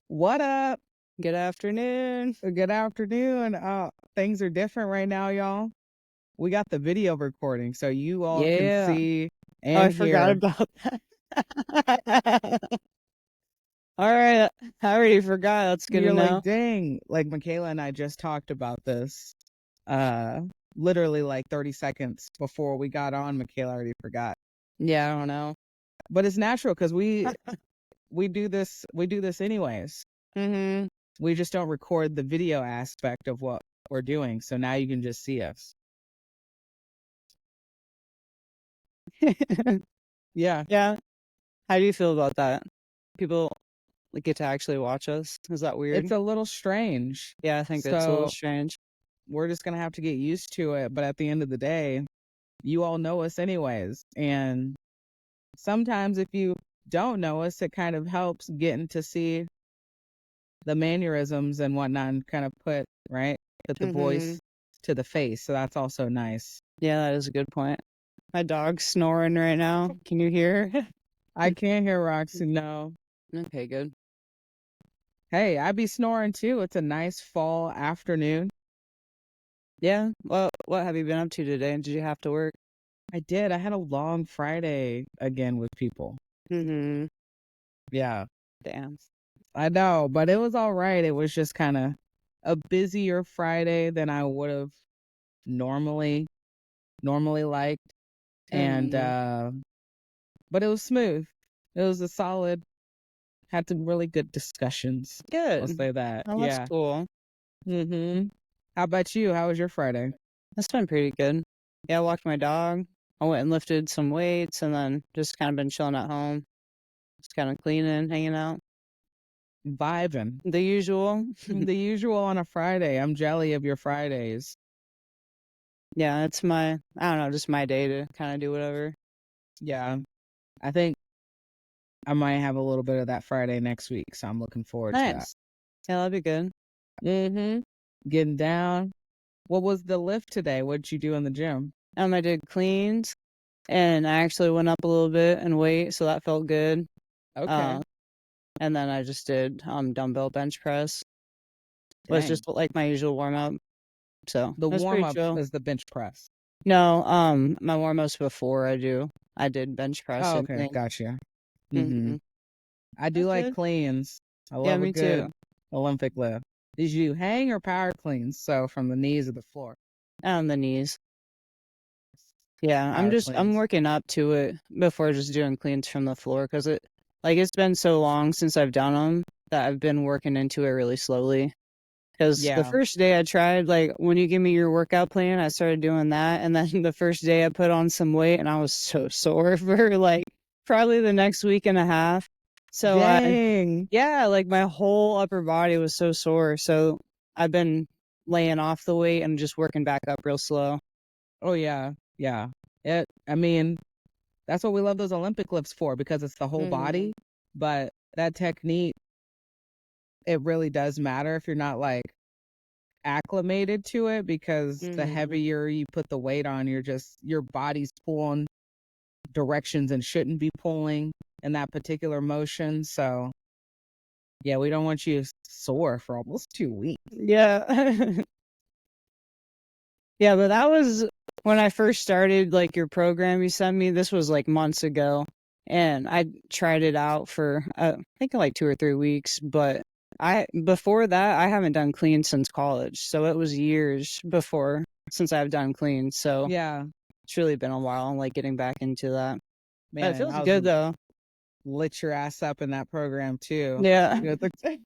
What up? Good afternoon. Good afternoon. Things are different right now, y'all. We got the video recording so you all can Yeah. see Oh, I and forgot hear. about that. All right. I already forgot. That's good to You're like, know. dang. Like Michaela and I just talked about this. Literally like 30 seconds before we got on. Michaela already forgot. Yeah, I don't know. But it's natural because we do this anyways. Mm-hmm. We just don't record the video aspect of what we're doing. So now you can just see us. Yeah. Yeah. How do you feel about that? People get to actually watch us. Is that weird? It's a little strange. Yeah, I think that's a little So strange. we're just going to have to get used to it. But at the end of the day, you all know us anyways. And sometimes if you don't know us, it kind of helps getting to see the mannerisms and whatnot and kind of put the voice to the face. So that's also nice. Yeah, that is a good point. My dog's snoring right now. Can you hear? I can't hear Roxy. No. Okay, good. Hey, I be snoring too. It's a nice fall afternoon. Yeah. Well, what have you been up to today? Did you have to work? I did. I had a long Friday again with people. Mm-hmm. Yeah. Damn. I know, but it was all right. It was just kind of a busier Friday than I would have normally liked. And but it was smooth. It was a solid, had some really good discussions. Good. I'll say that. Oh, that's Yeah. cool. Mm-hmm. How about you? How was your Friday? That's been pretty good. Yeah, I walked my dog. I went and lifted some weights and then just kind of been chilling at home. Just kind of cleaning, hanging out. Vibing. The usual. The usual on a Friday. I'm jelly of your Fridays. Yeah, it's I don't know, just my day to kind of do whatever. Yeah. I think I might have a little bit of that Friday next week, so I'm looking forward to that. Nice. Yeah, that'd be good. Mm-hmm. Getting down. What was the lift today? What did you do in the gym? I did cleans and I actually went up a little bit in weight, so that felt good. Okay. And then I just did dumbbell bench press. Was Dang. just like my usual warm up. So The that's warm pretty up chill. is the bench press. No, my warm ups before I did bench press Oh, and okay. clean. Gotcha. Mm-hmm. Mm-hmm. I do That's like good. cleans. I Yeah, love a me good too. Olympic lift. Did you hang or power cleans? So from the knees to the floor. On the knees. Yeah, Power I'm cleans. working up to it before just doing cleans from the floor because it's been so long since I've done them that I've been working into it really slowly. Because the Yeah. first day I tried, like when you give me your workout plan, I started doing that, and then the first day I put on some weight, and I was so sore for like probably the next week and a half. So Dang. yeah, like my whole upper body was so sore. So I've been laying off the weight and just working back up real slow. Oh yeah. Yeah. I mean, that's what we love those Olympic lifts for, because it's the whole body. But that technique, it really does matter if you're not like acclimated to it, because the heavier you put the weight on, your body's pulling directions and shouldn't be pulling in that particular motion. So yeah, we don't want you sore for almost 2 weeks. Yeah. Yeah, but that was when I first started like your program you sent me. This was like months ago. And I tried it out for I think like 2 or 3 weeks, but before that I haven't done clean since college. So it was years before since I've done clean. So Yeah, it's really been a while like getting back into that. But it man, feels I was good though. lit your ass up in that program too. Yeah. You know,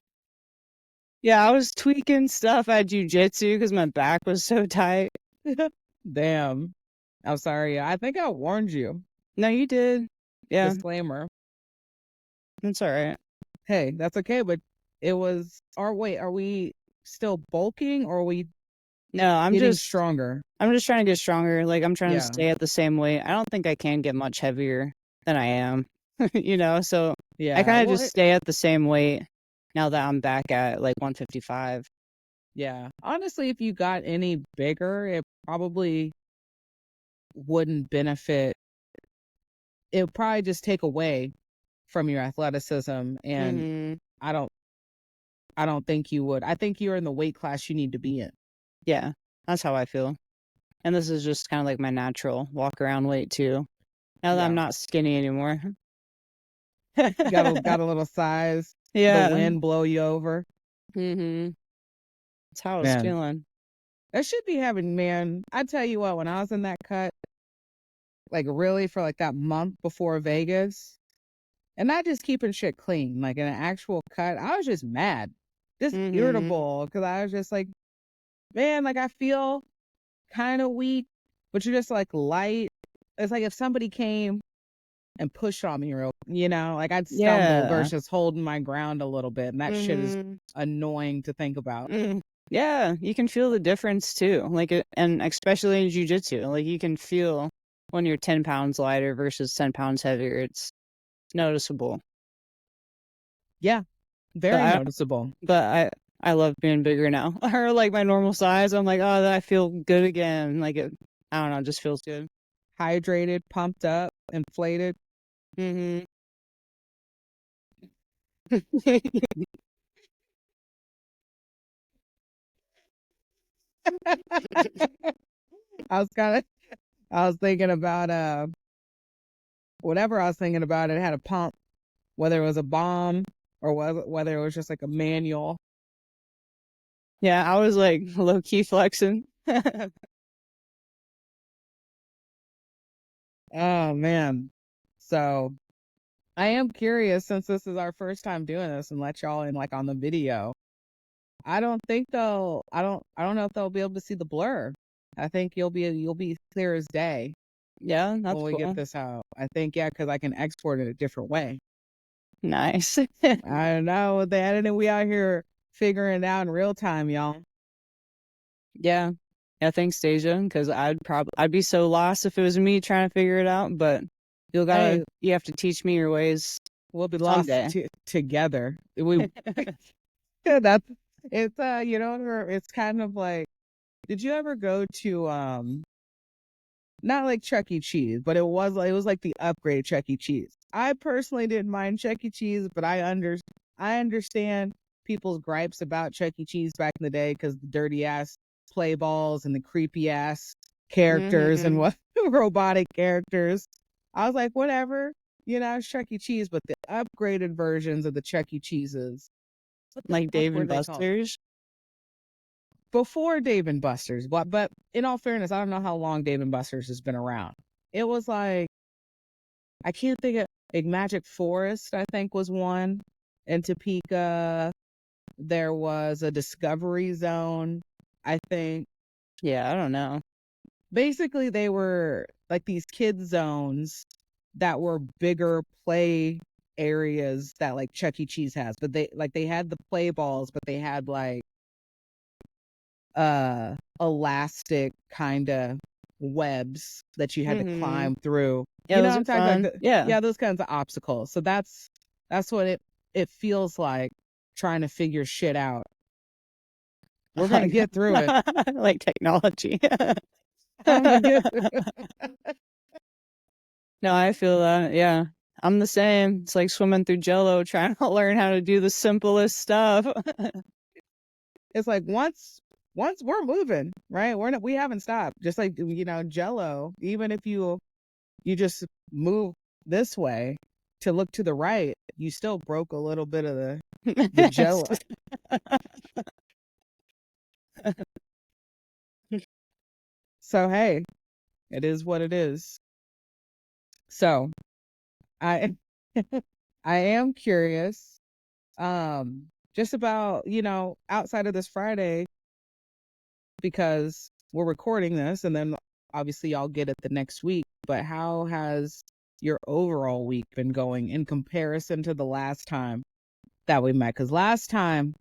Yeah, I was tweaking stuff at Jiu-Jitsu because my back was so tight. damn. I'm sorry. I think I warned you. No, you did. Yeah, Disclaimer. that's all right. Hey, that's okay. But it was. Wait, are we still bulking, or are we No, getting stronger? I'm just trying to get stronger. Like I'm trying to Yeah. stay at the same weight. I don't think I can get much heavier than I am. So Yeah. I kind of Well, just stay at the same weight now that I'm back at like 155. yeah. Honestly, if you got any bigger, it probably wouldn't benefit. It would probably just take away from your athleticism, and I don't think you would. I think you're in the weight class you need to be in. Yeah, that's how I feel. And this is just kind of like my natural walk around weight too. Now that I'm not skinny anymore. got a little size. Yeah. The wind blow you over. That's how I was Man. feeling. That should be having, man. I tell you what, when I was in that cut, like really for like that month before Vegas, and not just keeping shit clean, like in an actual cut, I was just mad, just irritable, because I was just like, man, like I feel kind of weak, but you're just like light. It's like if somebody came and pushed on me real, like I'd stumble versus holding my ground a little bit, and that shit is annoying to think about. Yeah, you can feel the difference too. Like, and especially in jiu-jitsu, like you can feel when you're 10 pounds lighter versus 10 pounds heavier. It's noticeable. Yeah, very noticeable. But I love being bigger now. Or like my normal size, I'm like, oh, I feel good again. Like I don't know, it just feels good. Hydrated, pumped up, inflated. I was thinking about whatever I was thinking about, it had a pump, whether it was a bomb or whether it was just like a manual. Yeah, I was like low key flexing. Oh man. So I am curious, since this is our first time doing this, and let y'all in like on the video. I don't know if they'll be able to see the blur. I think you'll be clear as day. Yeah, that's when we cool. get this out. I think, because I can export it a different way. Nice. I don't know with the editing, we out here figuring it out in real time, y'all. Yeah. Yeah, thanks, Deja, because I'd be so lost if it was me trying to figure it out, but you have to teach me your ways. We'll be lost together. That's it's it's kind of like, did you ever go to not like Chuck E. Cheese, but it was like the upgrade Chuck E. Cheese. I personally didn't mind Chuck E. Cheese, but I understand people's gripes about Chuck E. Cheese back in the day, because the dirty ass play balls and the creepy ass characters and what robotic characters. I was like, whatever, it's Chuck E. Cheese, but the upgraded versions of the Chuck E. Cheeses, like Dave and Buster's. Before Dave and Buster's, but in all fairness, I don't know how long Dave and Buster's has been around. It was like, I can't think of, like Magic Forest, I think was one. In Topeka, there was a Discovery Zone, I think. Yeah, I don't know. Basically, they were like these kid zones that were bigger play areas that like Chuck E. Cheese has, but they had the play balls, but they had like elastic kind of webs that you had to climb through. Yeah, you know what I'm talking about? Yeah, those kinds of obstacles. So that's what it feels like, trying to figure shit out. We're gonna get through it. Like technology. No, I feel that. Yeah, I'm the same. It's like swimming through Jello, trying to learn how to do the simplest stuff. It's like once we're moving, right? We haven't stopped. Just like Jello. Even if you just move this way to look to the right, you still broke a little bit of the Jello. So hey, it is what it is. So I I am curious, just about, outside of this Friday, because we're recording this and then obviously y'all get it the next week, but how has your overall week been going in comparison to the last time that we met? Because last time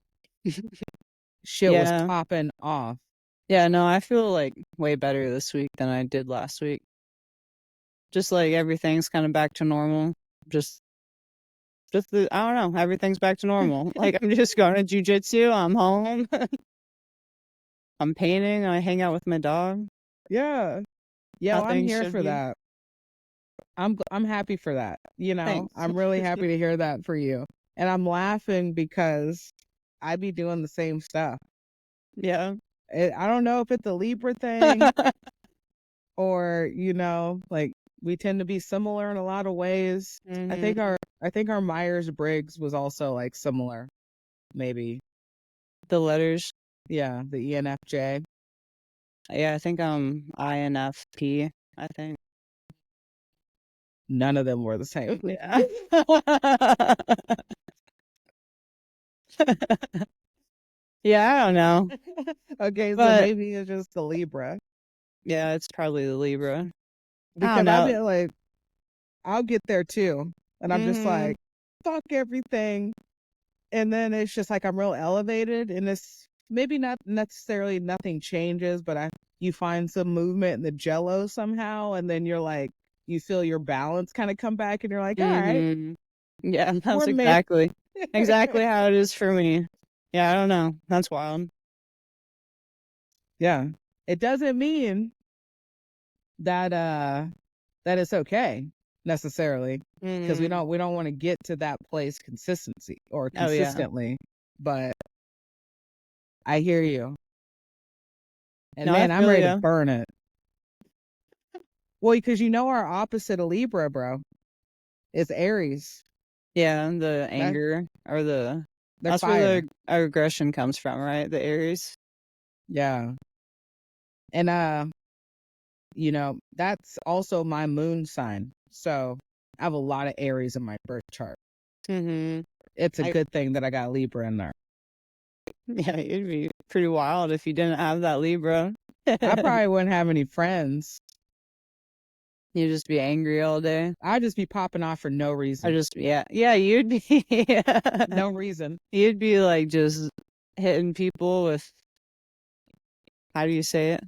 shit was popping off. Yeah, no, I feel like way better this week than I did last week. Just like everything's kind of back to normal. I don't know, everything's back to normal. Like I'm just going to jiu-jitsu, I'm home. I'm painting, I hang out with my dog. Yeah. Yeah, well, I'm here for that. I'm happy for that. You know, Thanks. I'm really happy to hear that for you. And I'm laughing because I be doing the same stuff. Yeah. I don't know if it's a Libra thing or, you know, like we tend to be similar in a lot of ways. Mm-hmm. I think our Myers-Briggs was also like similar, maybe. The letters. Yeah, the ENFJ. Yeah, I think I'm INFP, I think. None of them were the same. Yeah. Yeah, I don't know. Okay, so But maybe it's just the Libra. yeah, it's probably the Libra. I don't Because I've know. been like, I'll get there too. And I'm just Mm-hmm. like, fuck everything. And then it's just like I'm real elevated and it's maybe not necessarily nothing changes, but you find some movement in the jello somehow, and then you're like you feel your balance kind of come back and you're like, all right, Mm-hmm. Yeah, that's we're made. exactly how it is for me. Yeah, I don't know. That's wild. Yeah. It doesn't mean that that it's okay necessarily, because Mm-hmm. we don't want to get to that place consistency or Oh yeah. consistently, but I hear you. And No, I man, I'm feel ready to you. burn it. Well, because you know our opposite of Libra, bro, is Aries. Yeah, the That anger or they're that's where fire. the aggression comes from, right? The Aries. Yeah. And you know, that's also my moon sign. So I have a lot of Aries in my birth chart. Mm-hmm. It's a I good thing that I got Libra in there. Yeah, it'd be pretty wild if you didn't have that Libra. I probably wouldn't have any friends. You'd just be angry all day. I'd just be popping off for no I reason. just yeah, you'd be No reason. you'd be like just hitting people with how do you say it?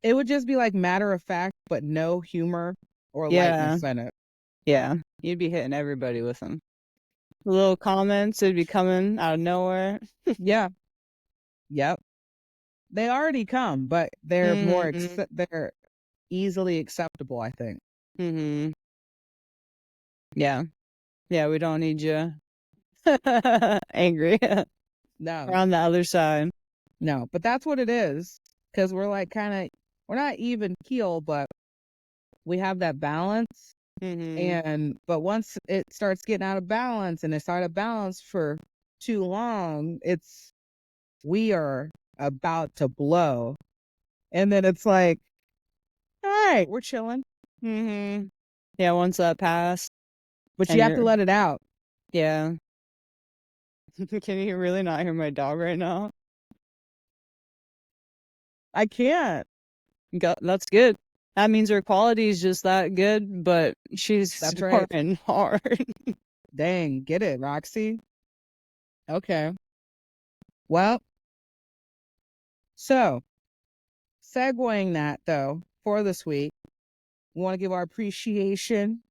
It would just be like matter of fact, but no humor or Yeah, lightness in it. yeah. You'd be hitting everybody with them. Little comments would be coming out of nowhere. Yeah. Yep. They already come, but Mm-hmm. they're easily acceptable, I think. Mm-hmm. Yeah. Yeah, we don't need you angry. No. We're on the other side. No, but that's what it is. Because we're like kind of, we're not even keel, but we have that balance. Mm-hmm. But once it starts getting out of balance and it's out of balance for too long, we are about to blow. And then it's like, all right, we're chilling. Mm-hmm. Yeah, once that passed But and you have to you're let it out. yeah. Can you really not hear my dog right now? I can't. That's good. That means her quality is just that good, but she's That's right. snoring hard. Dang, get it, Roxy. Okay. Well, so segueing that though, for this week, we want to give our appreciation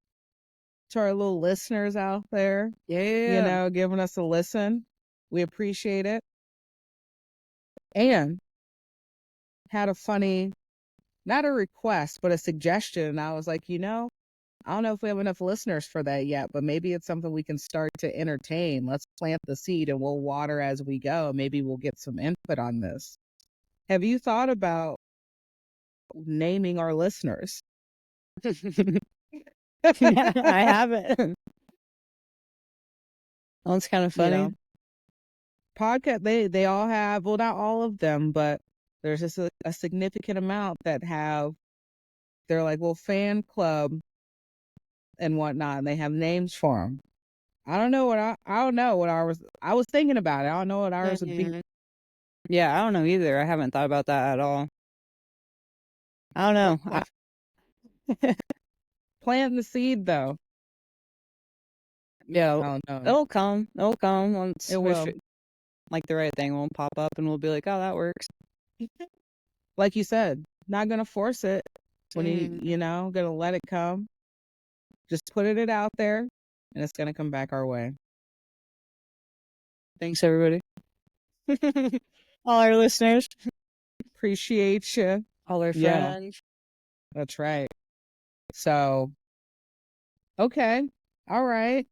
to our little listeners out there, you Yeah. know, giving us a listen. We appreciate it. And had a funny, not a request, but a suggestion. And I was like, you know, I don't know if we have enough listeners for that yet, but maybe it's something we can start to entertain. Let's plant the seed and we'll water as we go. Maybe we'll get some input on this. Have you thought about naming our listeners? I haven't. That's kind of You funny. know, podcast, they all have, well, not all of them, but there's just a significant amount that have, they're like, well, fan club and whatnot, and they have names for them. I don't know what ours, I was thinking about it. I don't know what ours would be. Mhm. Yeah, I don't know either. I haven't thought about that at all. I don't know. Plant the seed though. Yeah, I don't know. it'll come. It'll come once It if will. like the right thing won't pop up and we'll be like, oh, that works. Like you said, not gonna force it when Mhm. you know, gonna let it come. Just putting it out there and it's gonna come back our way. Thanks, everybody. All our listeners, Appreciate you. all our Yeah, friends. that's right. So Okay. All right.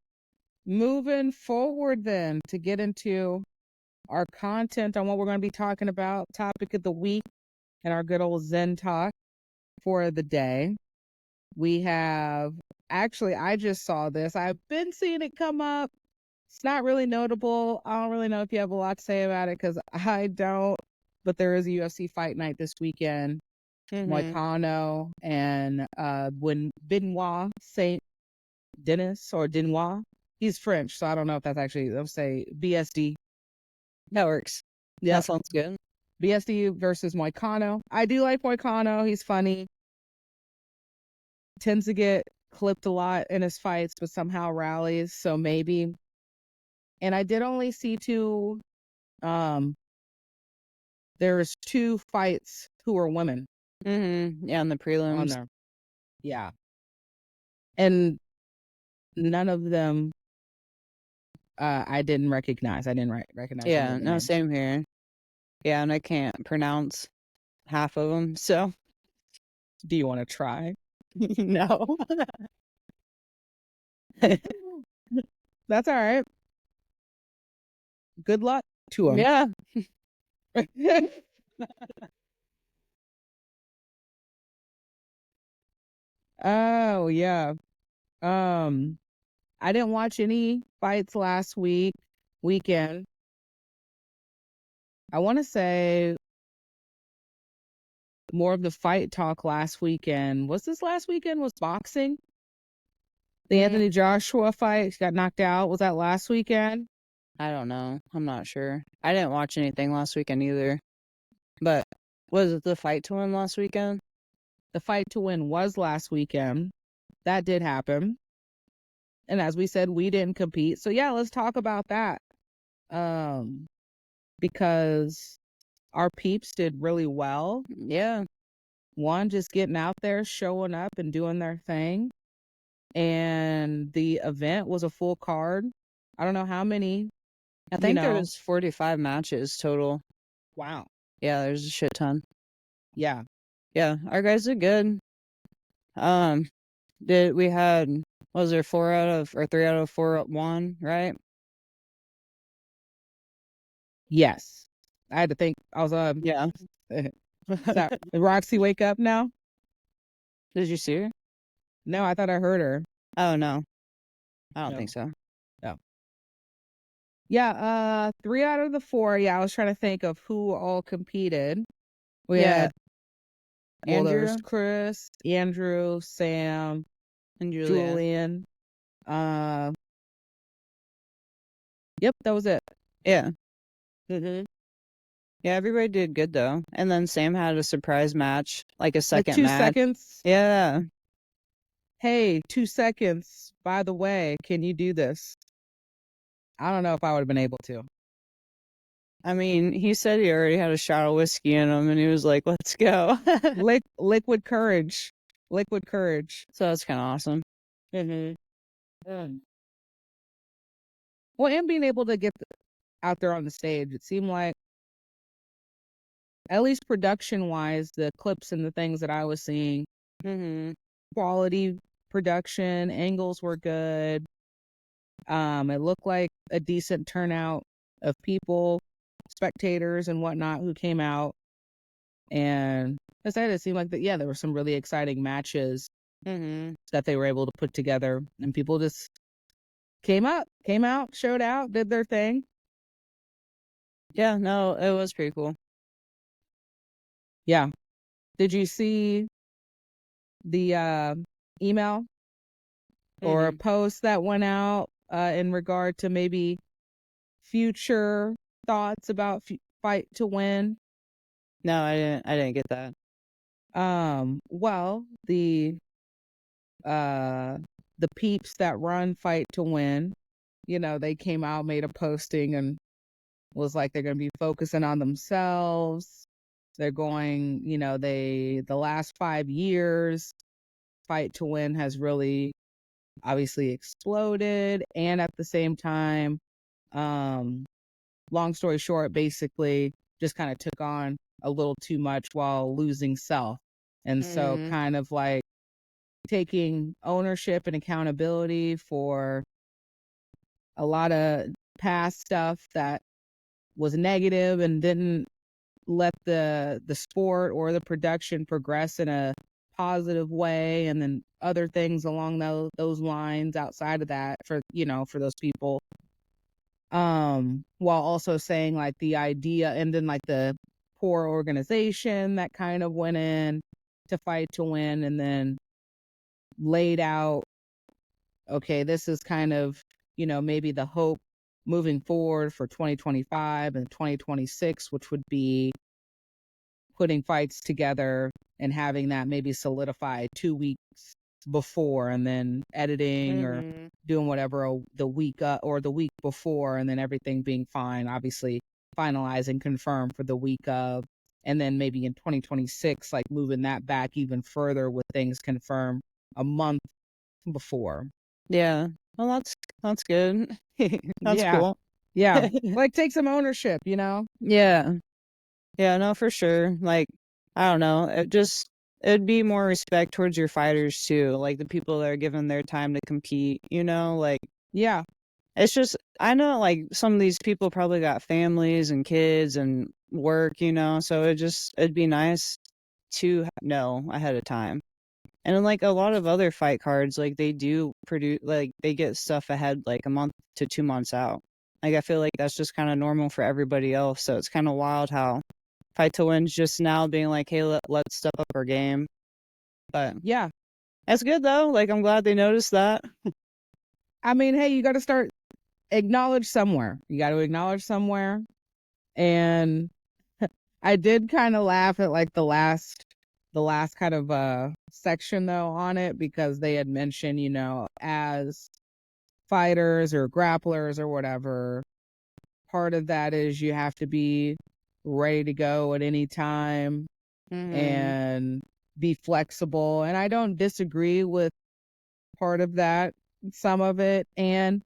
Moving forward then to get into our content on what we're going to be talking about, topic of the week, and our good old Zen Talk for the day. We have actually, I just saw this. I've been seeing it come up. It's not really notable. I don't really know if you have a lot to say about it because I don't. But there is a UFC fight night this weekend. Moicano and when Benoit Saint Denis or Denois. He's French, so I don't know if that's actually, they'll say BSD. That works. Yeah. That sounds good. BSD versus Moicano. I do like Moicano. He's funny. Tends to get clipped a lot in his fights, but somehow rallies. So maybe. And I did only see two. There's two fights who are women Yeah, in the on prelims. there. Yeah. And none of them I didn't recognize. I didn't recognize any Yeah, of the no, names. same here. Yeah, and I can't pronounce half of them, so Do you want to try? no. That's all right. Good luck to them. Yeah. Oh, yeah. I didn't watch any fights last weekend. I want to say more of the fight talk last weekend. Was this last weekend? Was boxing? The Anthony Joshua fight got knocked out. Was that last weekend? I don't know. I'm not sure. I didn't watch anything last weekend either. But was it the fight to win last weekend? The fight to win was last weekend. That did happen. And as we said, we didn't compete. So yeah, let's talk about that. Because our peeps did really well. Yeah. One, just getting out there, showing up and doing their thing. And the event was a full card. I don't know how many. I think there was 45 matches total. Wow. Yeah, there's a shit ton. Yeah. Yeah, our guys did good. We had, was there 3 out of 4 won, right? Yes. I had to think. I was Yeah. Did Roxy wake up now? Did you see her? No, I thought I heard her. Oh no. I don't No. think so. No. Yeah, 3 out of the 4. Yeah, I was trying to think of who all competed. We had there's Chris, Andrew, Sam, and Julian. Yep, that was it. Yeah. Yeah, everybody did good though. And then Sam had a surprise match, like a second 2 match. seconds. Yeah. Hey, 2 seconds. By the way, can you do this? I don't know if I would have been able to. I mean, he said he already had a shot of whiskey in him, and he was like, "Let's go." Liquid courage. Liquid courage. So that's kind of awesome. Well, and being able to get out there on the stage, it seemed like, at least production-wise, the clips and the things that I was seeing, quality production, angles were good. It looked like a decent turnout of people, spectators and whatnot who came out. And as I said, it seemed like that, yeah, there were some really exciting matches that they were able to put together, and people just came out, showed out, did their thing. Yeah, no, it was pretty cool. Yeah. Did you see the email or a post that went out in regard to maybe future thoughts about fight to win? No, I didn't get that. Well, the peeps that run Fight to Win, they came out, made a posting, and was like they're going to be focusing on themselves. They're going, the last 5 years, Fight to Win has really obviously exploded. And at the same time, long story short, basically just kind of took on a little too much while losing self. And so kind of like taking ownership and accountability for a lot of past stuff that was negative and didn't let the sport or the production progress in a positive way, and then other things along those lines outside of that for for those people, while also saying like the idea, and then like the poor organization that kind of went in to fight to win, and then laid out, okay, this is kind of maybe the hope moving forward for 2025 and 2026, which would be putting fights together and having that maybe solidify 2 weeks before, and then editing or doing whatever the week or the week before, and then everything being fine, obviously finalize and confirm for the week of, and then maybe in 2026 like moving that back even further with things confirmed a month before. Yeah. Well, that's good. That's Yeah. cool. Yeah. Like take some ownership, Yeah. Yeah, no, for sure. Like, I don't know. It'd be more respect towards your fighters too. Like the people that are given their time to compete, like, yeah. it's just, I know like some of these people probably got families and kids and work, so it'd be nice to know ahead of time. And then like a lot of other fight cards, like they do produce, like they get stuff ahead like a month to 2 months out. Like I feel like that's just kind of normal for everybody else. So it's kind of wild how Fight to Win's just now being like, hey, let's step up our game. But yeah, that's good though. Like I'm glad they noticed that. I mean, hey, you got to start acknowledge somewhere. You got to acknowledge somewhere. And I did kind of laugh at like the last kind of section though on it, because they had mentioned, as fighters or grapplers or whatever, part of that is you have to be ready to go at any time and be flexible. And I don't disagree with part of that, some of it. And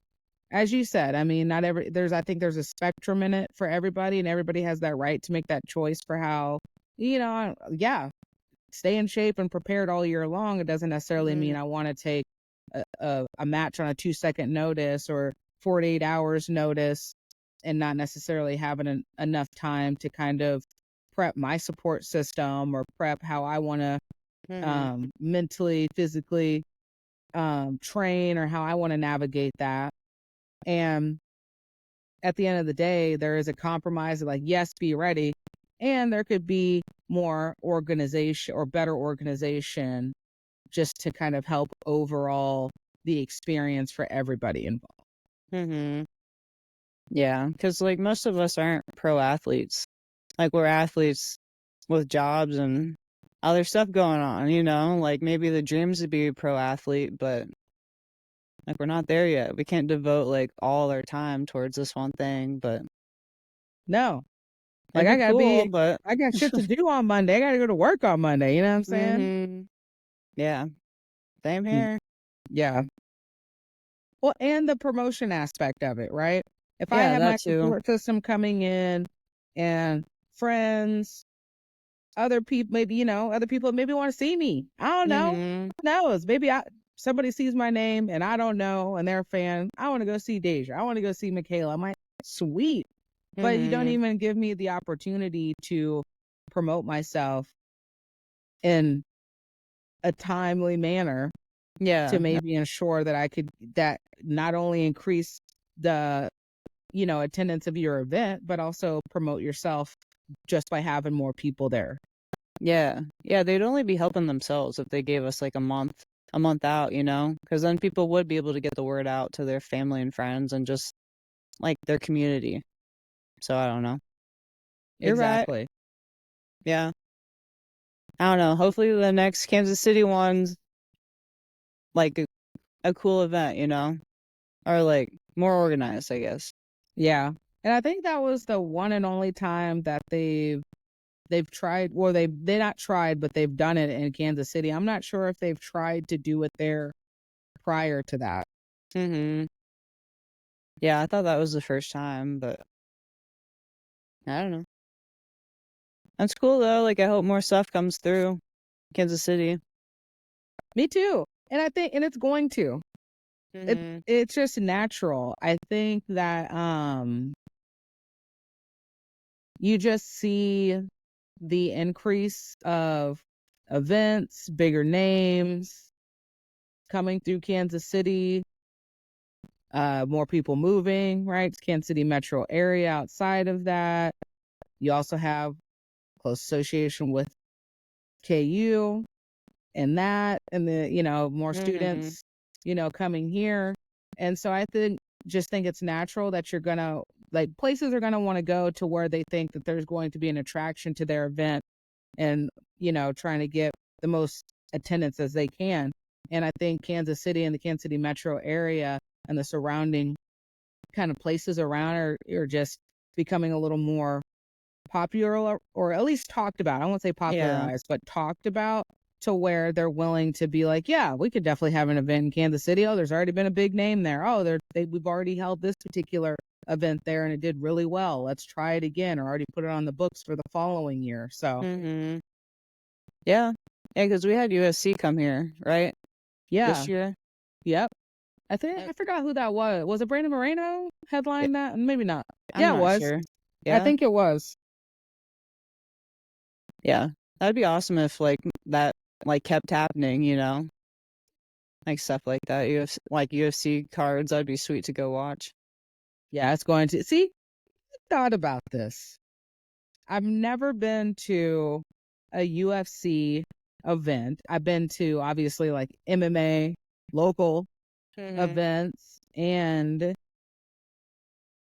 as you said, I mean, not every I think there's a spectrum in it for everybody, and everybody has that right to make that choice for how, yeah, stay in shape and prepared all year long. It doesn't necessarily mean I want to take a match on a 2-second notice or 48 hours notice, and not necessarily having enough time to kind of prep my support system or prep how I want to mentally, physically train, or how I want to navigate that. And at the end of the day, there is a compromise of like, yes, be ready. And there could be more organization or better organization just to kind of help overall the experience for everybody involved. Yeah, because like most of us aren't pro athletes. Like we're athletes with jobs and other stuff going on, like maybe the dreams to be a pro athlete, but like we're not there yet. We can't devote like all our time towards this one thing, but No, like it'd be cool, but I got shit to do on Monday. I got to go to work on Monday. You know what I'm saying? Yeah, same here. Yeah. Well, and the promotion aspect of it, right? If I Yeah, have that my too. support system coming in and friends, other people, maybe, other people maybe want to see me. I don't know. Who knows? Maybe somebody sees my name and I don't know, and they're a fan. I want to go see Deja. I want to go see Michaela. I'm like, sweet. But you don't even give me the opportunity to promote myself in a timely manner to maybe ensure that I could, that not only increase the, attendance of your event, but also promote yourself just by having more people there. Yeah, they'd only be helping themselves if they gave us like a month out, because then people would be able to get the word out to their family and friends and just like their community. So I don't know. You're Exactly. right. Yeah. I don't know. Hopefully the next Kansas City one's like a cool event, or like more organized, I guess. Yeah. And I think that was the one and only time that they've tried, or they not tried, but they've done it in Kansas City. I'm not sure if they've tried to do it there prior to that. Yeah, I thought that was the first time, but I don't know. That's cool though. Like I hope more stuff comes through Kansas City. Me too. And I think, and it's going to. It's just natural. I think that you just see the increase of events, bigger names coming through Kansas City, more people moving, right? Kansas City metro area outside of that. You also have close association with KU and that, and the, more students, coming here. And so I just think it's natural that you're going to, like, places are going to want to go to where they think that there's going to be an attraction to their event and, trying to get the most attendance as they can. And I think Kansas City and the Kansas City metro area and the surrounding kind of places around are just becoming a little more popular, or at least talked about. I won't say popularized, but talked about, to where they're willing to be like, yeah, we could definitely have an event in Kansas City. Oh, there's already been a big name there. Oh, we've already held this particular event there and it did really well. Let's try it again, or already put it on the books for the following year. So yeah, because we had USC come here, right? This year. Yep. I forgot who that was. Was it Brandon Moreno headline that? Maybe not. I'm it was. Sure. Yeah. I think it was. Yeah. That'd be awesome if like that like kept happening, like stuff like that. UFC cards, that'd be sweet to go watch. Yeah, it's going to. See, I thought about this. I've never been to a UFC event. I've been to, obviously, like MMA local events, and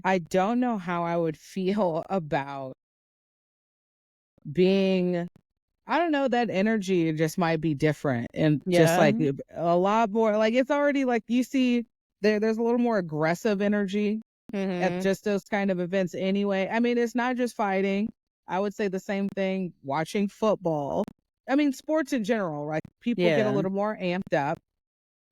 I don't know how I would feel about being, I don't know, that energy just might be different, and just like a lot more, like, it's already like you see there's a little more aggressive energy at just those kind of events anyway. I mean, it's not just fighting. I would say the same thing watching football. I mean, sports in general, right? People get a little more amped up,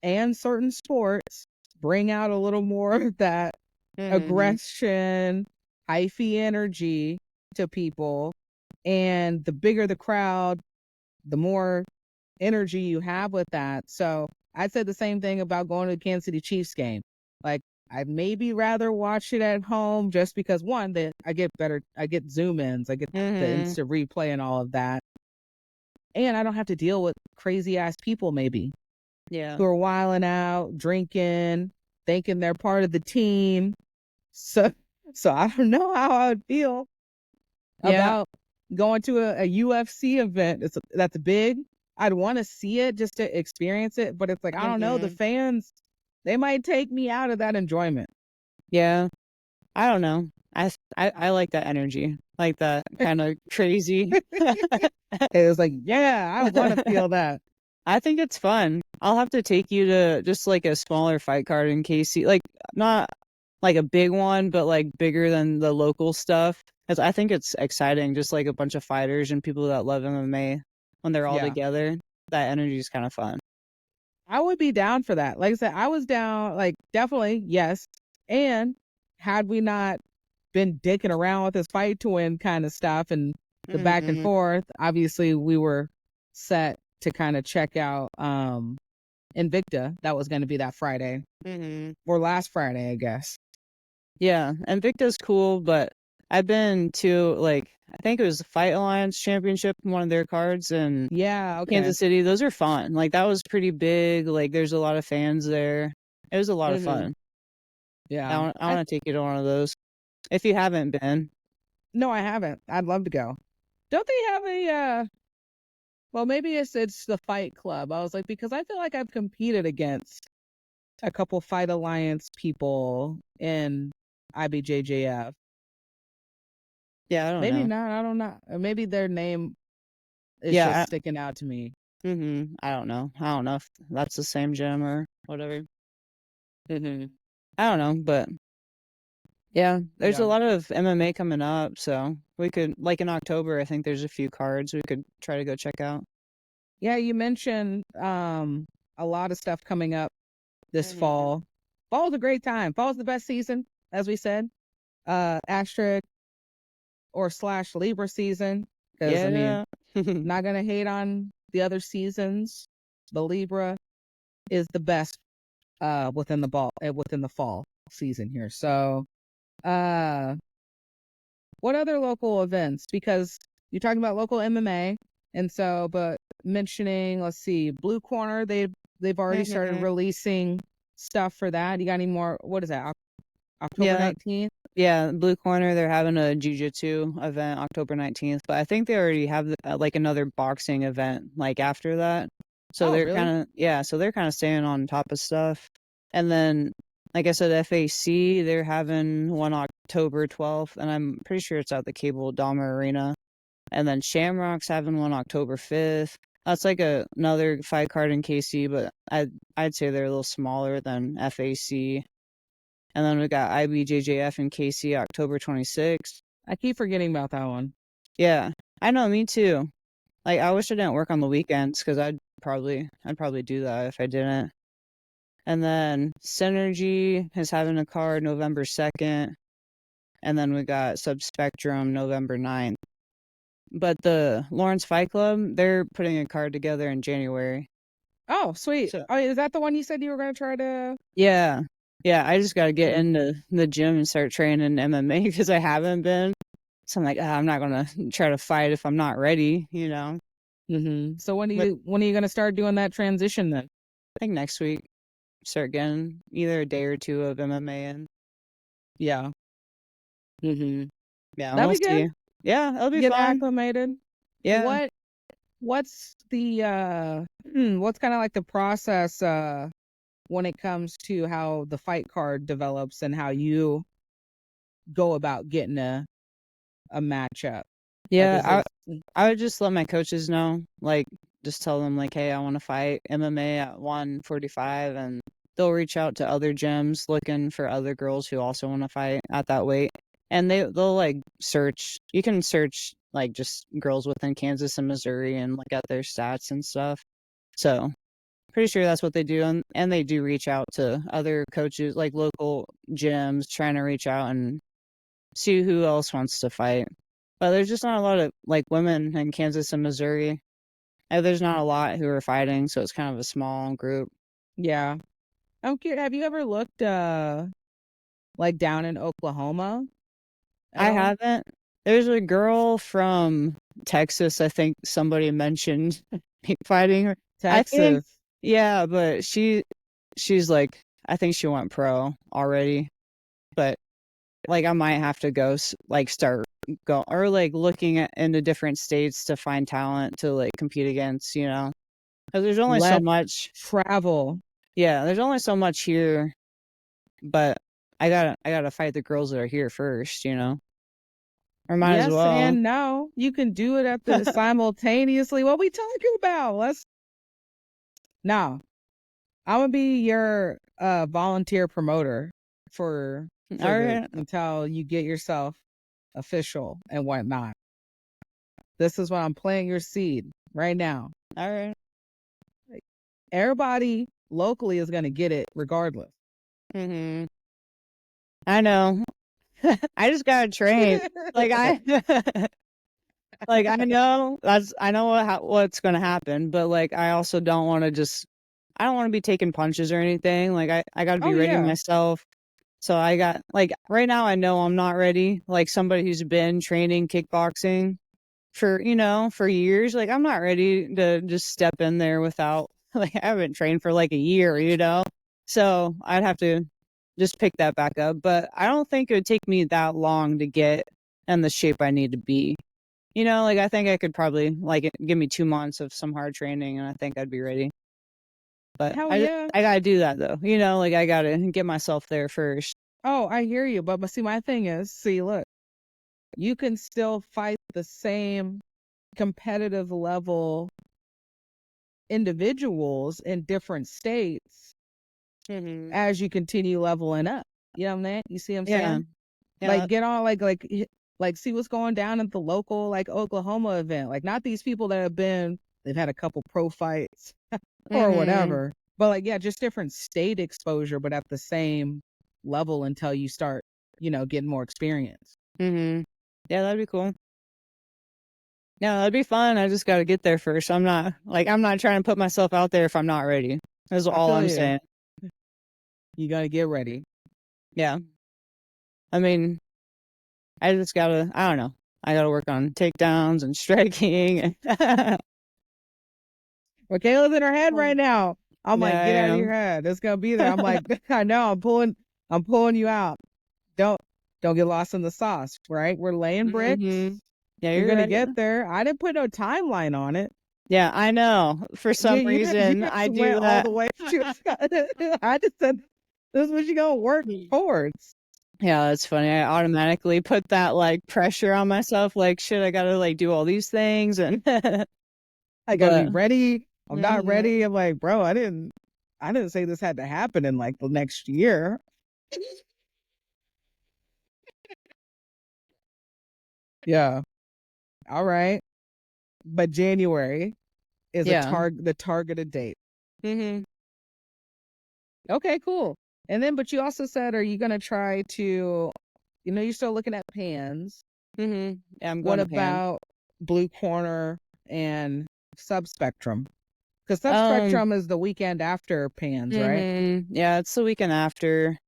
and certain sports bring out a little more of that aggression, hyphy energy to people. And the bigger the crowd, the more energy you have with that. So I'd say the same thing about going to the Kansas City Chiefs game. Like, I'd maybe rather watch it at home, just because, one, that I get zoom ins, I get the instant replay and all of that. And I don't have to deal with crazy ass people maybe. Yeah. Who are wilding out, drinking, thinking they're part of the team. So I don't know how I would feel about going to a UFC event. That's big. I'd want to see it just to experience it, but it's like, I don't know, the fans, they might take me out of that enjoyment. Yeah. I don't know. I like that energy, like that kind of crazy. It was like, yeah, I want to feel that. I think it's fun. I'll have to take you to just like a smaller fight card in KC, like not like a big one, but like bigger than the local stuff. Because I think it's exciting, just like a bunch of fighters and people that love MMA when they're all together. That energy is kind of fun. I would be down for that. Like I said, I was down, like, definitely, yes. And had we not been dicking around with this fight to win kind of stuff and the back and forth, obviously we were set to kind of check out Invicta. That was going to be that Friday or last Friday, I guess. Yeah, Invicta's cool, but I've been to, like, I think it was the Fight Alliance Championship, one of their cards, and Kansas City. Those are fun. Like, that was pretty big. Like, there's a lot of fans there. It was a lot of fun. Yeah, I want to take you to one of those if you haven't been. No, I haven't. I'd love to go. Don't they have a well, maybe it's the Fight Club. I was like, because I feel like I've competed against a couple Fight Alliance people in IBJJF. Yeah, I don't maybe know. not. I don't know. Maybe their name is just sticking out to me. I don't know. I don't know if that's the same gym or whatever. I don't know, but yeah, there's a lot of MMA coming up, so we could, like, in October, I think there's a few cards we could try to go check out. Yeah, you mentioned a lot of stuff coming up this fall. Fall's a great time. Fall's the best season, as we said. Asterisk or / Libra season. Because, I mean, not going to hate on the other seasons. The Libra is the best within the fall season here. So what other local events? Because you're talking about local MMA, and so, but mentioning, let's see, Blue Corner, they've already started releasing stuff for that. You got any more? What is that? October 19th? Yeah, Blue Corner, they're having a Jiu-Jitsu event October 19th, but I think they already have like another boxing event like after that. So they're really? kind of staying on top of stuff. And then, like I said, FAC, they're having one October 12th, and I'm pretty sure it's at the Cable Dahmer Arena. And then Shamrock's having one October 5th. That's like another fight card in KC, but I'd say they're a little smaller than FAC. And then we got IBJJF in KC October 26th. I keep forgetting about that one. Yeah, I know, me too. Like, I wish I didn't work on the weekends because I'd probably do that if I didn't. And then Synergy is having a card November 2nd. And then we got Subspectrum November 9th. But the Lawrence Fight Club, they're putting a card together in January. Oh, sweet. So, oh, is that the one you said you were going to try to? Yeah. Yeah, I just got to get into the gym and start training MMA because I haven't been. So I'm like, I'm not going to try to fight if I'm not ready, you know? So when are you going to start doing that transition then? I think next week, start getting either a day or two of MMA in. Yeah. Yeah, That'll be good. Yeah, that'll be Get fun. acclimated. Yeah. What's the what's kind of like the process when it comes to how the fight card develops and how you go about getting a matchup? Yeah, I would just let my coaches know, like, just tell them, like, hey, I want to fight MMA at 145, and they'll reach out to other gyms looking for other girls who also want to fight at that weight. And they'll like search. You can search like just girls within Kansas and Missouri and look at their stats and stuff. So pretty sure that's what they do, and they do reach out to other coaches, like local gyms, trying to reach out and see who else wants to fight. But there's just not a lot of like women in Kansas and Missouri. And there's not a lot who are fighting, so it's kind of a small group. Yeah. I'm curious, have you ever looked like down in Oklahoma? I haven't. There's a girl from Texas, I think somebody mentioned fighting her. Texas. Yeah, but she's like, I think she went pro already. But like, I might have to go like start go or like looking into different states to find talent to like compete against, you know, because there's only so much travel. Yeah, there's only so much here, but I gotta fight the girls that are here first, you know. Or might as well. And no, you can do it at the simultaneously. What we talking about? No, I'm gonna be your volunteer promoter for until you get yourself official and whatnot. This is what I'm planting your seed right now. All right. Everybody locally is gonna get it regardless. I know. I just gotta train. Like I know what's gonna happen, but like I also don't want to be taking punches or anything. Like I gotta be ready myself. So I got like right now I know I'm not ready. Like somebody who's been training kickboxing for years, like I'm not ready to just step in there without like I haven't trained for like a year, you know? So I'd have to just pick that back up. But I don't think it would take me that long to get in the shape I need to be. You know, like I think I could probably like give me 2 months of some hard training and I think I'd be ready. But I gotta do that though. You know, like I gotta get myself there first. Oh, I hear you. But see, my thing is, look, you can still fight the same competitive level individuals in different states as you continue leveling up. You know what I'm saying? You see what I'm saying? Yeah. Like get on like see what's going down at the local like Oklahoma event. Like not these people that they've had a couple pro fights or whatever. But like just different state exposure, but at the same level until you start, getting more experience. Yeah, that'd be cool. Yeah, that'd be fun. I just got to get there first. I'm not trying to put myself out there if I'm not ready. That's I all feel I'm you. saying. You gotta get ready. Yeah. I mean, I just gotta, I don't know. I gotta work on takedowns and striking. Michaela's in her head right now. I'm Yeah, like, I get out of your am. head. It's gonna be there. I'm like, I know. I'm pulling you out. Don't don't get lost in the sauce. Right? We're laying bricks. Yeah, We're you're gonna right. get there. I didn't put no timeline on it. Yeah, I know. For some You reason, just I do went all that. the way. I just said, this is what you gonna work towards. Yeah, that's funny. I automatically put that like pressure on myself. Like, shit, I gotta like do all these things, and I gotta be but ready. I'm not mhm. ready. I'm like, bro, I didn't say this had to happen in like the next year. Yeah. All right. But January is Yeah. the targeted date. Mhm. Okay, cool. And then, but you also said, are you gonna try to, you're still looking at pans. Mhm. Yeah, I'm What going to Pan. about Blue Corner and Subspectrum? Because Um. Subspectrum is the weekend after pans, right? Yeah, it's the weekend after.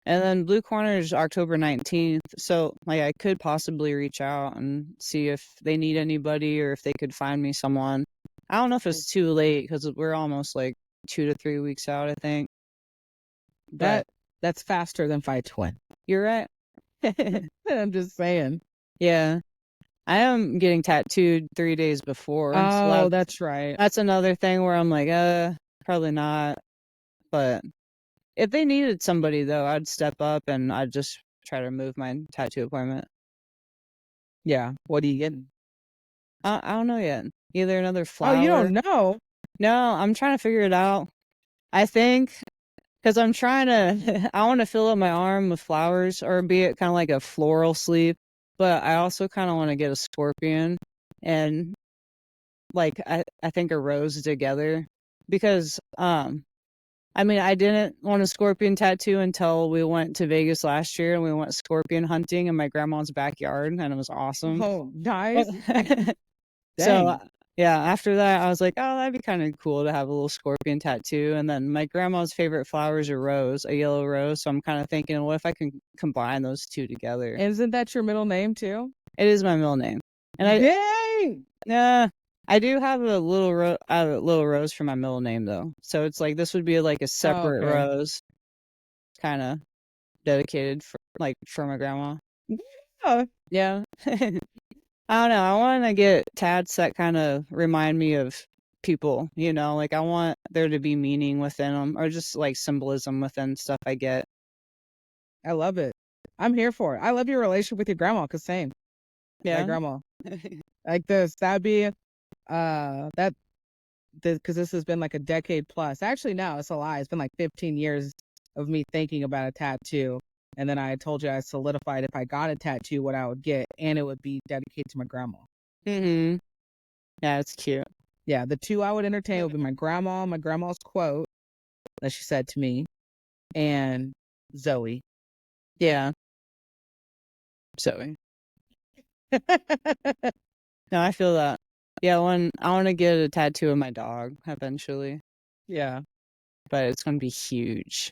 And then Blue Corner is October 19th. So, like, I could possibly reach out and see if they need anybody or if they could find me someone. I don't know if it's too late because we're almost like 2 to 3 weeks out, I think. But That's faster than Fight Twin. you're right. I'm just saying. Yeah. I am getting tattooed 3 days before. So Oh, that's right. that's another thing where I'm like, probably not. But if they needed somebody, though, I'd step up and I'd just try to move my tattoo appointment. Yeah. What are you getting? I don't know yet. Either another Oh, you flower. don't know? No, I'm trying to figure it out. I think because I'm trying to, I want to fill up my arm with flowers or be it kind of like a floral sleeve. But I also kind of want to get a scorpion and like I think a rose together because I mean I didn't want a scorpion tattoo until we went to Vegas last year and we went scorpion hunting in my grandma's backyard and it was awesome. Oh, nice. So, Dang. yeah, after that, I was like, oh, that'd be kind of cool to have a little scorpion tattoo. And then my grandma's favorite flower is a rose, a yellow rose. So I'm kind of thinking, what if I can combine those two together? Isn't that your middle name too? It is my middle name, and Dang. I do have a little rose for my middle name though. So it's like this would be like a Oh, separate okay. rose, kind of dedicated for my grandma. Oh, Yeah. I don't know. I want to get tats that kind of remind me of people, like I want there to be meaning within them or just like symbolism within stuff I get. I love it. I'm here for it. I love your relationship with your grandma, cause same. My Yeah. grandma. Like this. That'd be that because this has been like a decade plus. Actually, no, it's a lie. It's been like 15 years of me thinking about a tattoo. And then I told you I solidified if I got a tattoo, what I would get, and it would be dedicated to my grandma. Yeah, it's cute. Yeah, the two I would entertain would be my grandma's quote that she said to me, and Zoe. Yeah. So, no, I feel that. Yeah, when I want to get a tattoo of my dog eventually, Yeah. but it's going to be huge.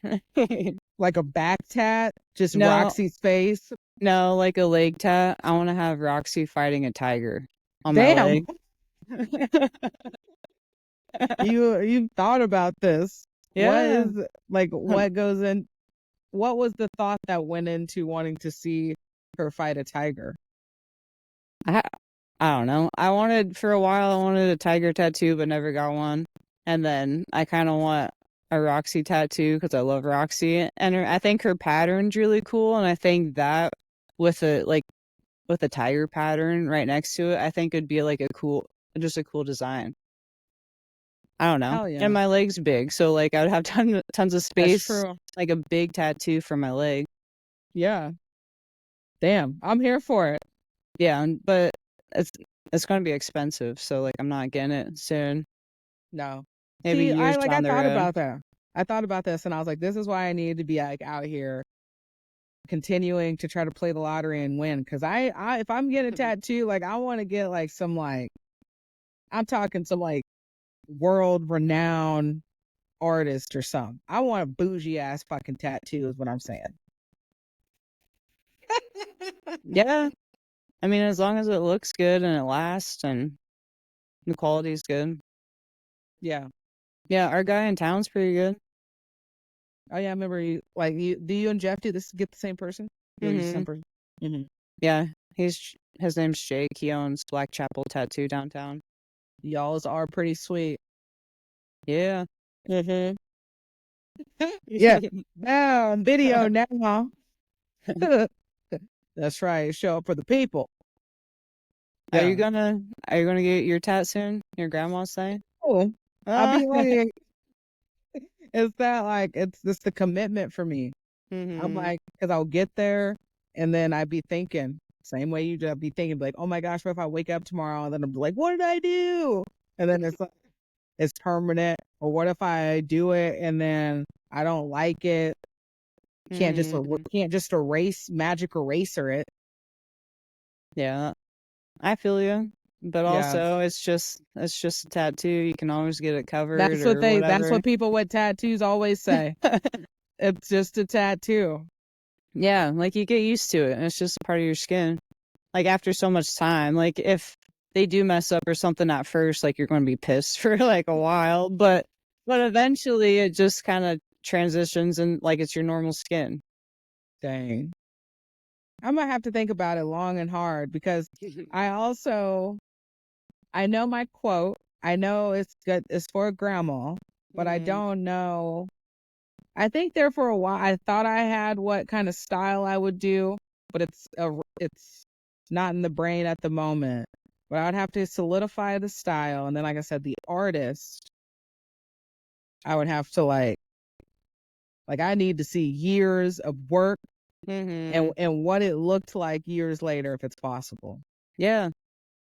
Like a back tat, just No, Roxy's face. no, like a leg tat. I want to have Roxy fighting a tiger on my Damn, leg. you thought about this. What Yeah. is like what goes in what was the thought that went into wanting to see her fight a tiger? I I don't know. For a while, I wanted a tiger tattoo, but never got one. And then I kind of want a Roxy tattoo because I love Roxy. And I think her pattern's really cool. And I think that with with a tiger pattern right next to it, I think it'd be like just a cool design. I don't know. Hell And yeah. my leg's big. So like I would have tons of That's space, true. like a big tattoo for my leg. Yeah. Damn. I'm here for it. Yeah. But it's going to be expensive. So like I'm not getting it soon. No. Maybe See, years I down the thought road. about that. I thought about this and I was like, this is why I need to be like out here continuing to try to play the lottery and win. Cause I if I'm getting a tattoo, like I want to get like some like I'm talking some like world renowned artist or something. I want a bougie ass fucking tattoo is what I'm saying. Yeah. I mean, as long as it looks good and it lasts and the quality's good. Yeah. Yeah, our guy in town's pretty good. Oh yeah, I remember you. Like, do you and Jeff get the same person? You use the same person. Mm-hmm. Yeah, his name's Jake. He owns Blackchapel Tattoo downtown. Y'all's are pretty sweet. Yeah. Mm-hmm. Yeah. Now on video now. That's right. Show up for the people. Yeah. Yeah. Are you gonna get your tat soon? Your grandma's saying? Oh, I'll be like, it's that like it's just the commitment for me. I'm like, because I'll get there and then I'd be thinking, same way you just be thinking, like, oh my gosh, what if I wake up tomorrow and then I'm like, what did I do? And then it's like, it's permanent. Or what if I do it and then I don't like it? Can't just magic eraser it. Yeah, I feel you. But Yeah. also, it's just a tattoo. You can always get it covered That's whatever. what people with tattoos always say. It's just a tattoo. Yeah, like you get used to it, and it's just a part of your skin. Like after so much time, like if they do mess up or something at first, like you're going to be pissed for like a while, but eventually it just kind of transitions and like it's your normal skin. Dang. I'm gonna have to think about it long and hard because I know my quote. I know it's good. It's for grandma, but I don't know. I think there for a while I thought I had what kind of style I would do, but it's not in the brain at the moment. But I would have to solidify the style, and then, like I said, the artist. I would have to like I need to see years of work and what it looked like years later, if it's possible. Yeah.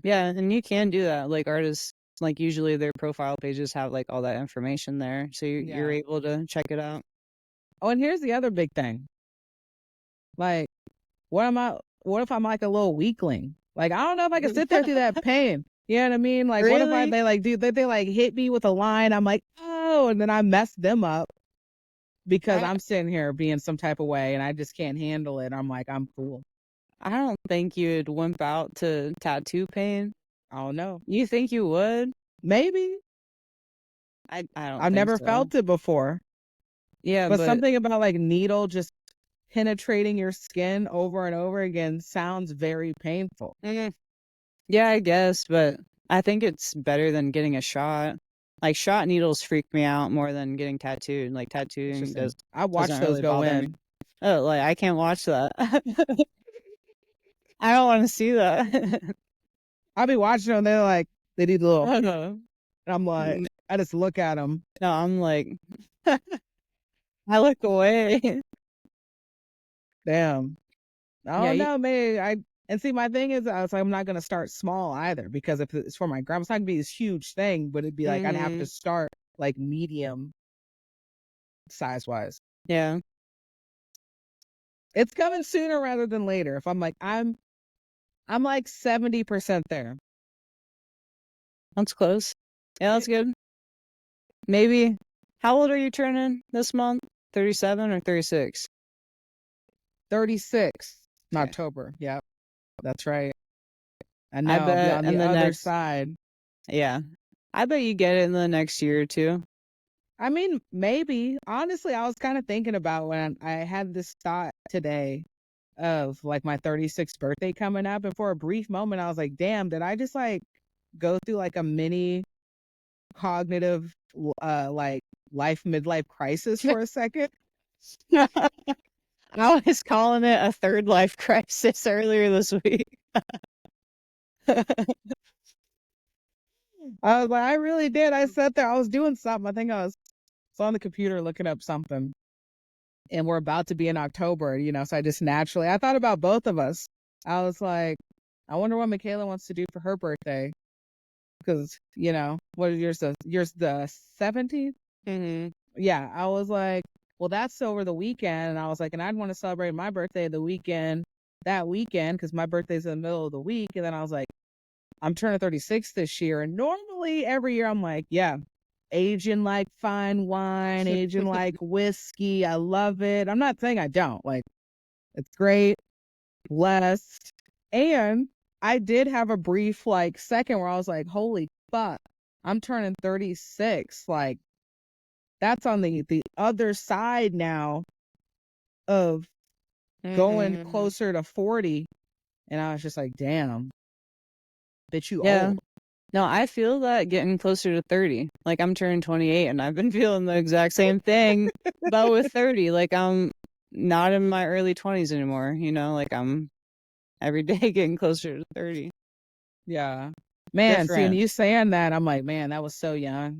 Yeah, and you can do that. Like artists, like usually their profile pages have like all that information there, so you're able to check it out. Oh, and here's the other big thing. Like, what if I'm like a little weakling? Like, I don't know if I can sit there through that pain. You know what I mean? Like, what if they like they like hit me with a line? I'm like, oh, and then I mess them up because I'm sitting here being some type of way and I just can't handle it. I'm like, I'm cool. I don't think you'd wimp out to tattoo pain. I don't know. You think you would? Maybe. I don't. I've never felt it before. Yeah, but something about like needle just penetrating your skin over and over again sounds very painful. Yeah, I guess, but I think it's better than getting a shot. Like shot needles freak me out more than getting tattooed. Like tattooing does. I watch doesn't those really go bother in. me. Oh, like I can't watch that. I don't want to see that. I'll be watching them. They're like, they do the little. And I'm like, I just look at them. No, I'm like, I look away. Damn. I don't know, maybe and see, my thing is, I was like, I'm not gonna start small either because if it's for my grandma, it's not gonna be this huge thing, but it'd be like I'd have to start like medium size wise. Yeah. It's coming sooner rather than later. If I'm like, I'm like 70% there. That's close. Yeah, that's good. Maybe. How old are you turning this month? 37 or 36? 36 in October. Yeah, that's right. I know. I bet I'll be on the other side. Yeah. I bet you get it in the next year or two. I mean, maybe. Honestly, I was kind of thinking about when I had this thought today of like my 36th birthday coming up. And for a brief moment, I was like, damn, did I just like go through like a mini cognitive like midlife crisis for a second? I was calling it a third life crisis earlier this week. I was like, I really did. I sat there, I was doing something. I think I was on the computer looking up something. And we're about to be in October, so I just naturally, I thought about both of us. I was like, I wonder what Michaela wants to do for her birthday. Because, what is yours the 17th? Yeah, I was like, well, that's over the weekend. And I was like, and I'd want to celebrate my birthday that weekend, because my birthday's in the middle of the week. And then I was like, I'm turning 36 this year. And normally every year I'm like, yeah, aging like fine wine, aging like whiskey. I love it. I'm not saying I don't. Like, it's great, blessed. And I did have a brief like second where I was like, holy fuck, I'm turning 36. Like, that's on the other side now of going closer to 40. And I was just like, damn, bitch, you Yeah. old. No, I feel that getting closer to 30. Like I'm turning 28 and I've been feeling the exact same thing, but with 30. Like I'm not in my early 20s anymore, you know, like I'm every day getting closer to 30. Yeah. Man, seeing Different. you saying that, I'm like, man, that was so young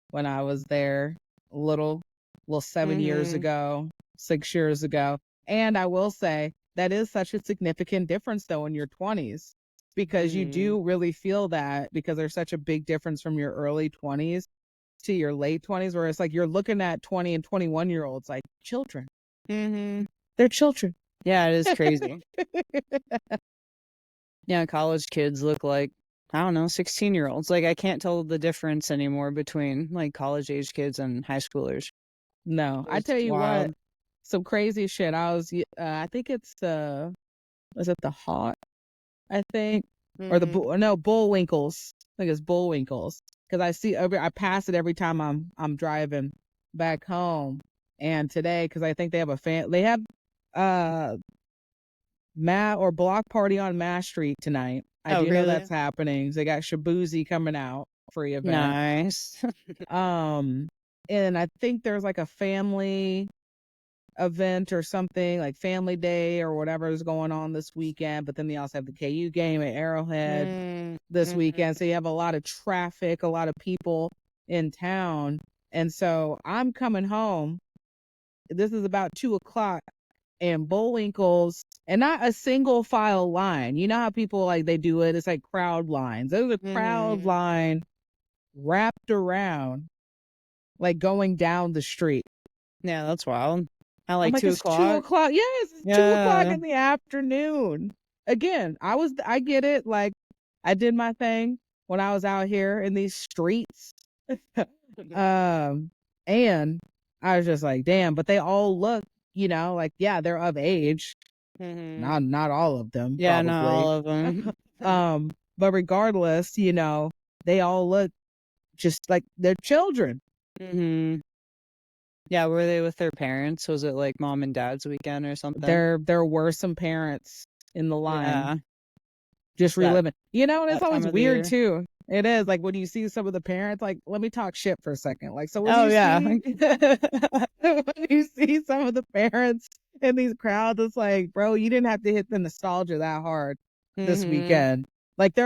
when I was there, little 7 years ago, 6 years ago. And I will say that is such a significant difference though in your 20s, because you do really feel that, because there's such a big difference from your early 20s to your late 20s, where it's like you're looking at 20 and 21-year-olds like children. They're children. Yeah, it is crazy. Yeah, college kids look like, I don't know, 16-year-olds. Like I can't tell the difference anymore between like college age kids and high schoolers. No, I It's tell you what, wild. some crazy shit. I think it's was it the Hawk? I think, or the no, Bullwinkles. I think it's Bullwinkles, because I pass it every time I'm driving back home. And today, because I think they have they have uh or block party on Mass Street tonight. I Oh, do know really? that's happening. They got Shabuzi coming out, free event. Nice. And I think there's like a family event or something, like family day or whatever is going on this weekend. But then they also have the KU game at Arrowhead this weekend. So you have a lot of traffic, a lot of people in town. And so I'm coming home. This is about 2 o'clock, and Bullwinkles, and not a single file line. You know how people like they do it? It's like crowd lines. There's a crowd line wrapped around, like going down the street. Yeah, that's wild. At I'm like like, 2 it's 2 o'clock? o'clock. Yes, it's 2 o'clock Yeah. in the afternoon. Again, I get it. Like, I did my thing when I was out here in these streets. And I was just like, damn, but they all look, like, yeah, they're of age. Not all of them, Yeah, not probably. all of them. But regardless, they all look just like they're children. Yeah, were they with their parents? Was it like mom and dad's weekend or something? There were some parents in the line. Yeah. Just reliving. And it's that always time of the weird year. too. It is like when you see some of the parents, like, let me talk shit for a second. Like, so when Oh, you yeah. when you see some of the parents in these crowds, it's like, bro, you didn't have to hit the nostalgia that hard this weekend. Like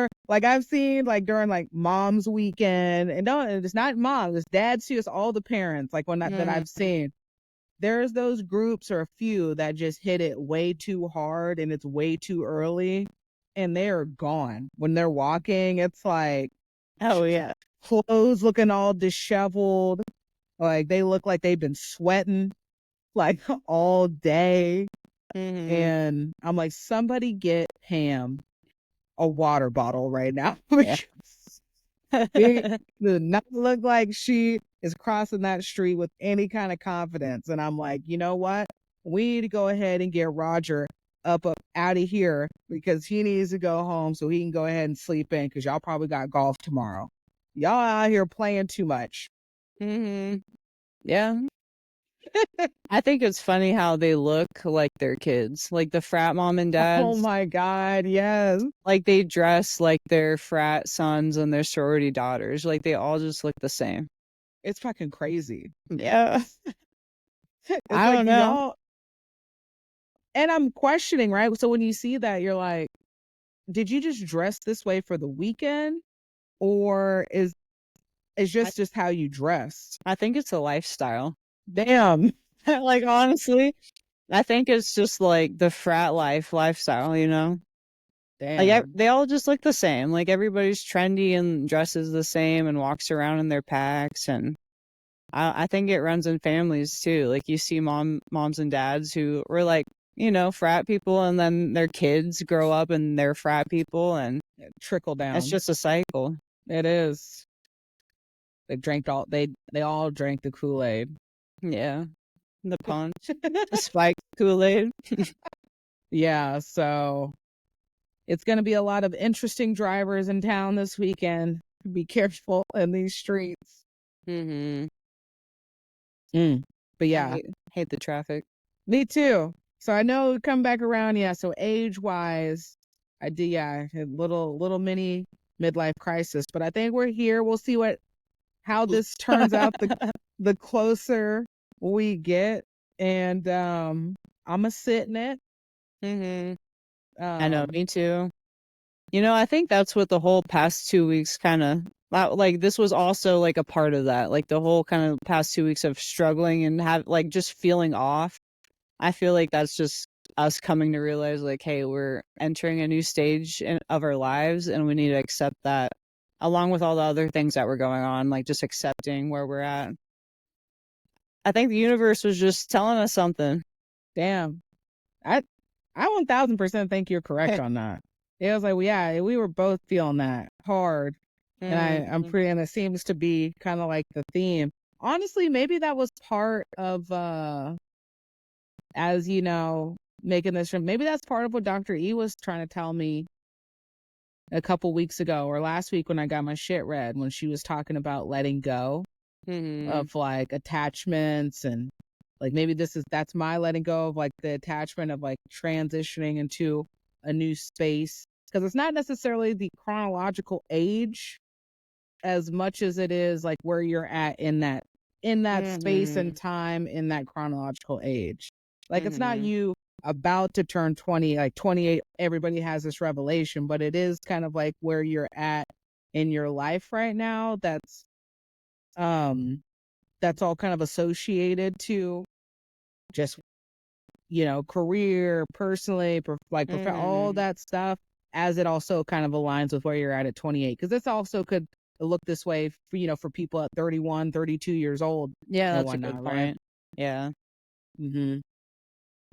I've seen like during like mom's weekend, and no, it's not mom, it's dads too, it's all the parents, like that I've seen. There's those groups or a few that just hit it way too hard and it's way too early, and they're gone. When they're walking, it's like, Oh, yeah. clothes looking all disheveled. Like they look like they've been sweating like all day. And I'm like, somebody get Pam a water bottle right now. Yeah. It does not look like she is crossing that street with any kind of confidence. And I'm like, you know what? We need to go ahead and get Roger up out of here, because he needs to go home so he can go ahead and sleep in, because y'all probably got golf tomorrow. Y'all out here playing too much. Yeah. I think it's funny how they look like their kids, like the frat mom and dads. Oh my God, yes. Like they dress like their frat sons and their sorority daughters. Like they all just look the same. It's fucking crazy. Yeah. It's I like, don't do know. y'all, and I'm questioning, right? So when you see that, you're like, did you just dress this way for the weekend? Or is it's just how you dress? I think it's a lifestyle. Damn. Like honestly, I think it's just like the frat lifestyle, you know? Like Damn. they all just look the same. Like everybody's trendy and dresses the same and walks around in their packs, and I think it runs in families too. Like you see moms and dads who were like, frat people, and then their kids grow up and they're frat people, and Trickle down. it's just a cycle. It is. They all drank the Kool-Aid. Yeah. The punch. The spiked Kool-Aid. Yeah, so it's going to be a lot of interesting drivers in town this weekend. Be careful in these streets. Mm-hmm. But yeah. I hate the traffic. Me too. So I know come back around, yeah. So age-wise, I did, yeah, a little mini midlife crisis. But I think we're here. We'll see how this turns out the closer we get. And I'ma sit in it. Mm-hmm. I know, me too. You know, I think that's what the whole past 2 weeks kind of like. This was also like a part of that, like the whole kind of past 2 weeks of struggling and have like just feeling off. I feel like that's just us coming to realize like, hey, we're entering a new stage of our lives, and we need to accept that, along with all the other things that were going on, like just accepting where we're at. I think the universe was just telling us something. Damn, I 1000% think you're correct on that. It was like, well, yeah, we were both feeling that hard. And I'm pretty, and it seems to be kind of like the theme. Honestly, maybe that was part of, as you know, making this, maybe that's part of what Dr. E was trying to tell me a couple weeks ago or last week when I got my shit read, when she was talking about letting go of like attachments, and like maybe that's my letting go of like the attachment of like transitioning into a new space, because it's not necessarily the chronological age as much as it is like where you're at in that space and time, in that chronological age. Like it's not you about to turn 20, like 28, everybody has this revelation, but it is kind of like where you're at in your life right now. That's all kind of associated to just, career, personally, all that stuff, as it also kind of aligns with where you're at 28. Because this also could look this way for, for people at 31, 32 years old. Yeah, and that's a whatnot, good right? point. Yeah.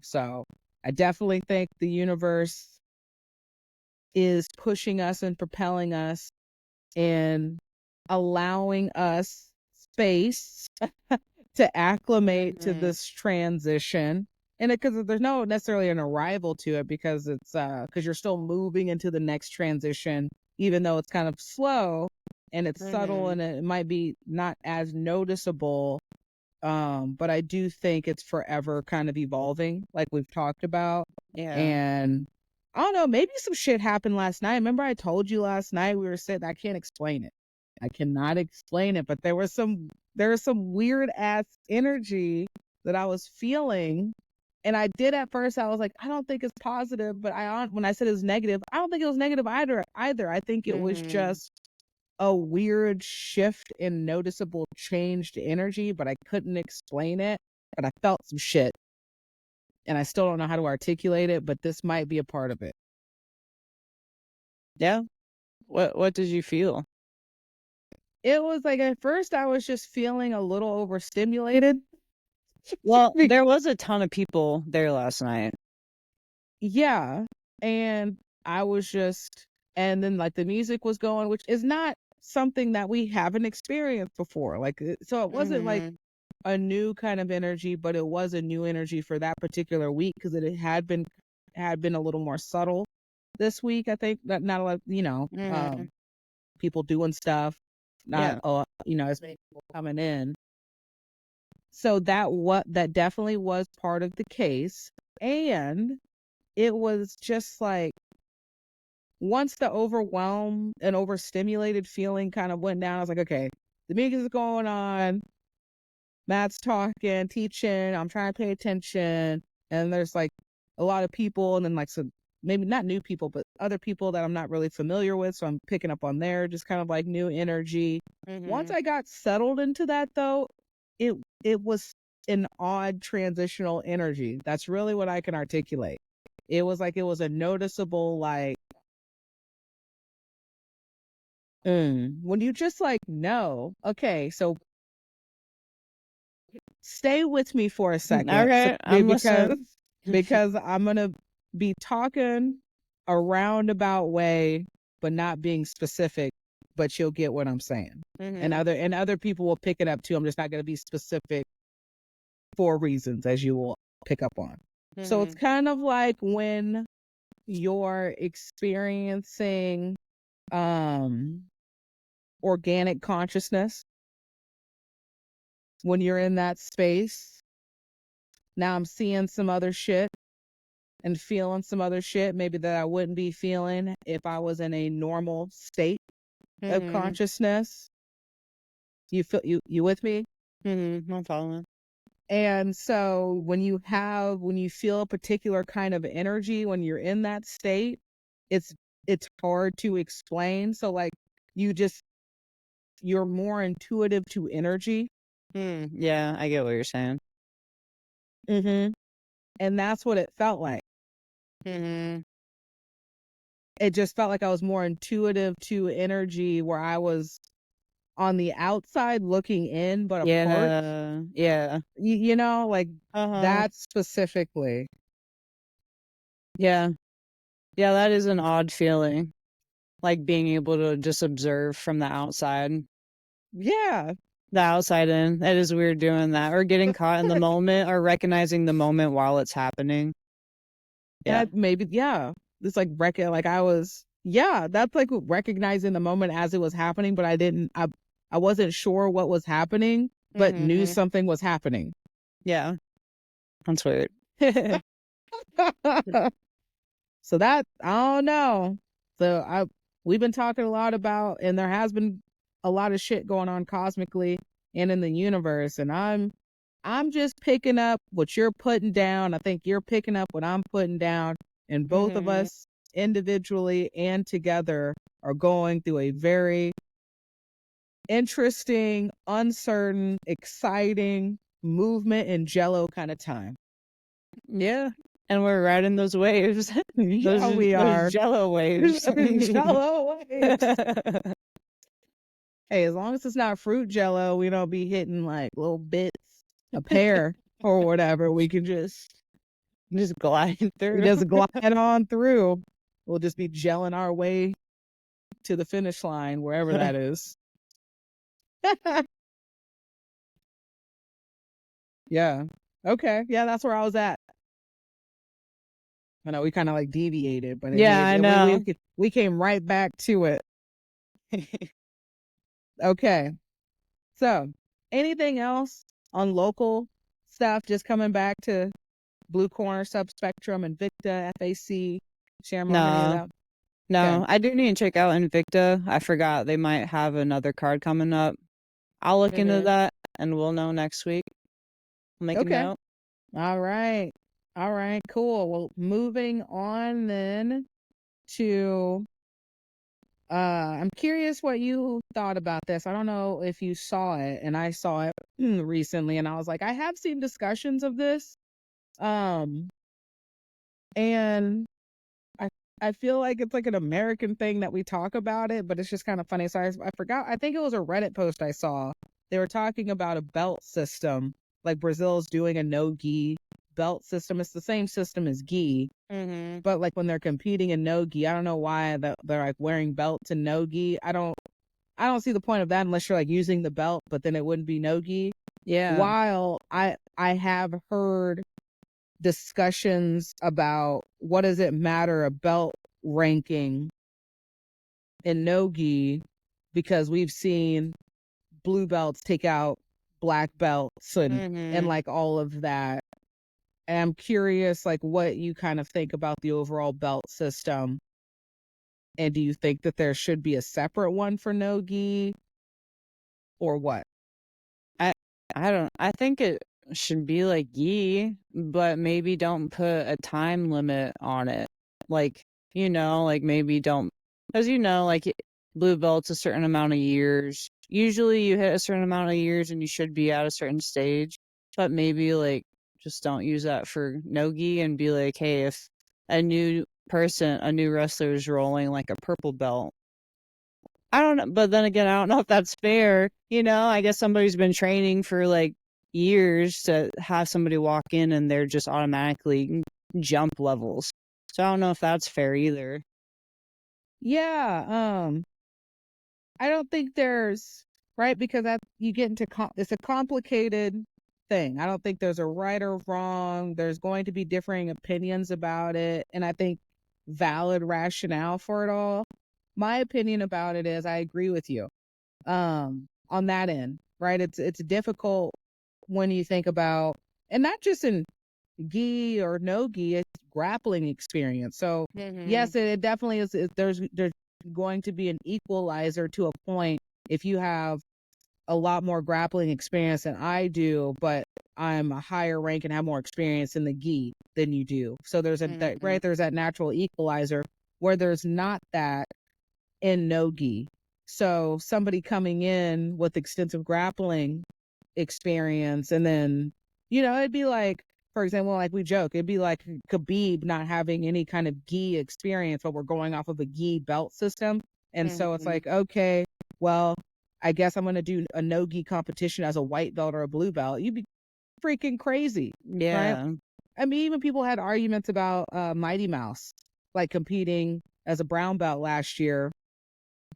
So I definitely think the universe is pushing us and propelling us and allowing us space to acclimate to this transition. And because there's no necessarily an arrival to it, because it's because you're still moving into the next transition, even though it's kind of slow and it's subtle and it might be not as noticeable. But I do think it's forever kind of evolving, like we've talked about. Yeah. And I don't know, maybe some shit happened last night. Remember I told you last night we were sitting, I can't explain it. I cannot explain it, but there was some weird ass energy that I was feeling. And I did at first, I was like, I don't think it's positive, but when I said it was negative, I don't think it was negative either. I think it was just a weird shift in noticeable changed energy, but I couldn't explain it. But I felt some shit. And I still don't know how to articulate it, but this might be a part of it. Yeah. What did you feel? It was like, at first I was just feeling a little overstimulated. Well, there was a ton of people there last night. Yeah. And I was just, and then like the music was going, which is not something that we haven't experienced before. Like, so it wasn't like a new kind of energy, but it was a new energy for that particular week, because it had been a little more subtle this week. I think that not a lot, people doing stuff, not as many people coming in. So that definitely was part of the case. And it was just like, once the overwhelmed and overstimulated feeling kind of went down, I was like, okay, the music's going on, Matt's talking, teaching, I'm trying to pay attention, and there's like a lot of people, and then like some, maybe not new people, but other people that I'm not really familiar with, so I'm picking up on there, just kind of like new energy. Once I got settled into that, though, it was an odd transitional energy. That's really what I can articulate. It was a noticeable, like, when you just like, no, okay, so stay with me for a second. Okay, I'm listening. Because I'm gonna be talking a roundabout way, but not being specific but you'll get what I'm saying. Mm-hmm. And other people will pick it up too. I'm just not going to be specific for reasons, as you will pick up on. Mm-hmm. So it's kind of like when you're experiencing organic consciousness, when you're in that space. Now I'm seeing some other shit and feeling some other shit maybe that I wouldn't be feeling if I was in a normal state of Mm-hmm. consciousness. You feel you with me? Mm-hmm. I'm following. And so when you feel a particular kind of energy when you're in that state, it's hard to explain. So like you're more intuitive to energy. Yeah, I get what you're saying. Mm-hmm. And that's what it felt like. Mm-hmm. It just felt like I was more intuitive to energy where I was on the outside looking in, but apart. Yeah. You know, like that specifically. Yeah. Yeah, that is an odd feeling. Like being able to just observe from the outside. Yeah. The outside in. That is weird doing that. Or getting caught in the moment or recognizing the moment while it's happening. Yeah. Maybe, yeah. It's like that's like recognizing the moment as it was happening, but I wasn't sure what was happening, but knew something was happening. Yeah. That's weird. So I don't know. So we've been talking a lot about, and there has been a lot of shit going on cosmically and in the universe, and I'm just picking up what you're putting down. I think you're picking up what I'm putting down, and both of us individually and together are going through a very interesting, uncertain, exciting movement and jello kind of time. Yeah. And we're riding those waves. Yeah, we are. Those jello waves. Jello waves. Hey, as long as it's not fruit jello, we don't be hitting like little bits of pear or whatever. We can just glide through. just glide on through. We'll just be gelling our way to the finish line, wherever that is. Yeah. Okay. Yeah, that's where I was at. I know we kind of like deviated, but Yeah, I know. we came right back to it. Okay. So, anything else on local stuff? Just coming back to Blue Corner, Subspectrum, Invicta, FAC. Share more of any of that? No, Okay. I do need to check out Invicta. I forgot they might have another card coming up. I'll look into that and we'll know next week. I'll make a note. All right. All right, cool. Well, moving on then to I'm curious what you thought about this. I don't know if you saw it, and I saw it recently, and I was like, I have seen discussions of this. And I feel like it's like an American thing that we talk about it, but it's just kind of funny. So I forgot. I think it was a Reddit post I saw. They were talking about a belt system, like Brazil's doing a no gi belt system. It's the same system as gi, but like when they're competing in no gi, I don't know why they're like wearing belts and no gi. I don't see the point of that unless you're like using the belt, but then it wouldn't be no gi. Yeah. While I have heard discussions about what does it matter a belt ranking in no-gi, because we've seen blue belts take out black belts and like all of that. And I'm curious like what you kind of think about the overall belt system, and do you think that there should be a separate one for no-gi or what? I think it should be like gi, but maybe don't put a time limit on it. Like, like maybe don't, because like blue belt's a certain amount of years. Usually you hit a certain amount of years and you should be at a certain stage, but maybe like just don't use that for no-gi and be like, hey, if a new wrestler is rolling like a purple belt, I don't know, but then again, I don't know if that's fair. I guess somebody's been training for like years to have somebody walk in and they're just automatically jump levels. So I don't know if that's fair either. Yeah, I don't think there's right because that you get into it's a complicated thing. I don't think there's a right or wrong. There's going to be differing opinions about it, and I think valid rationale for it all. My opinion about it is I agree with you on that end, right? It's difficult when you think about, and not just in gi or no gi, it's grappling experience. So yes, it definitely is. There's going to be an equalizer to a point if you have a lot more grappling experience than I do, but I'm a higher rank and have more experience in the gi than you do. So there's there's that natural equalizer where there's not that in no gi. So somebody coming in with extensive grappling experience, and then, it'd be like, for example, like we joke, it'd be like Khabib not having any kind of gi experience, but we're going off of a gi belt system. And so it's like, okay, well, I guess I'm going to do a no gi competition as a white belt or a blue belt. You'd be freaking crazy, right? Yeah. I mean, even people had arguments about Mighty Mouse, like competing as a brown belt last year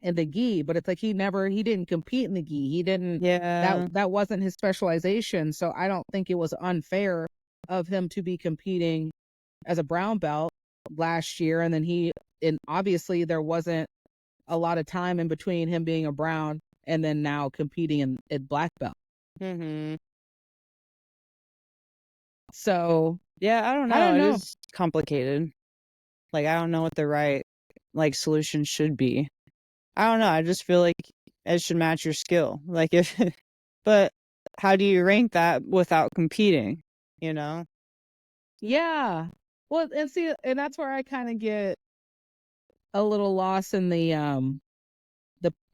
in the gi, but it's like he didn't compete in the gi. He didn't, Yeah. that wasn't his specialization. So I don't think it was unfair of him to be competing as a brown belt last year. And then and obviously there wasn't a lot of time in between him being a brown and then now competing in black belt. So Yeah, I don't I know. don't It know. is complicated. Like, I don't know what the right, like, solution should be. I don't know. I just feel like it should match your skill. Like, but how do you rank that without competing? You know? Yeah. Well, and see, and that's where I kind of get a little lost in the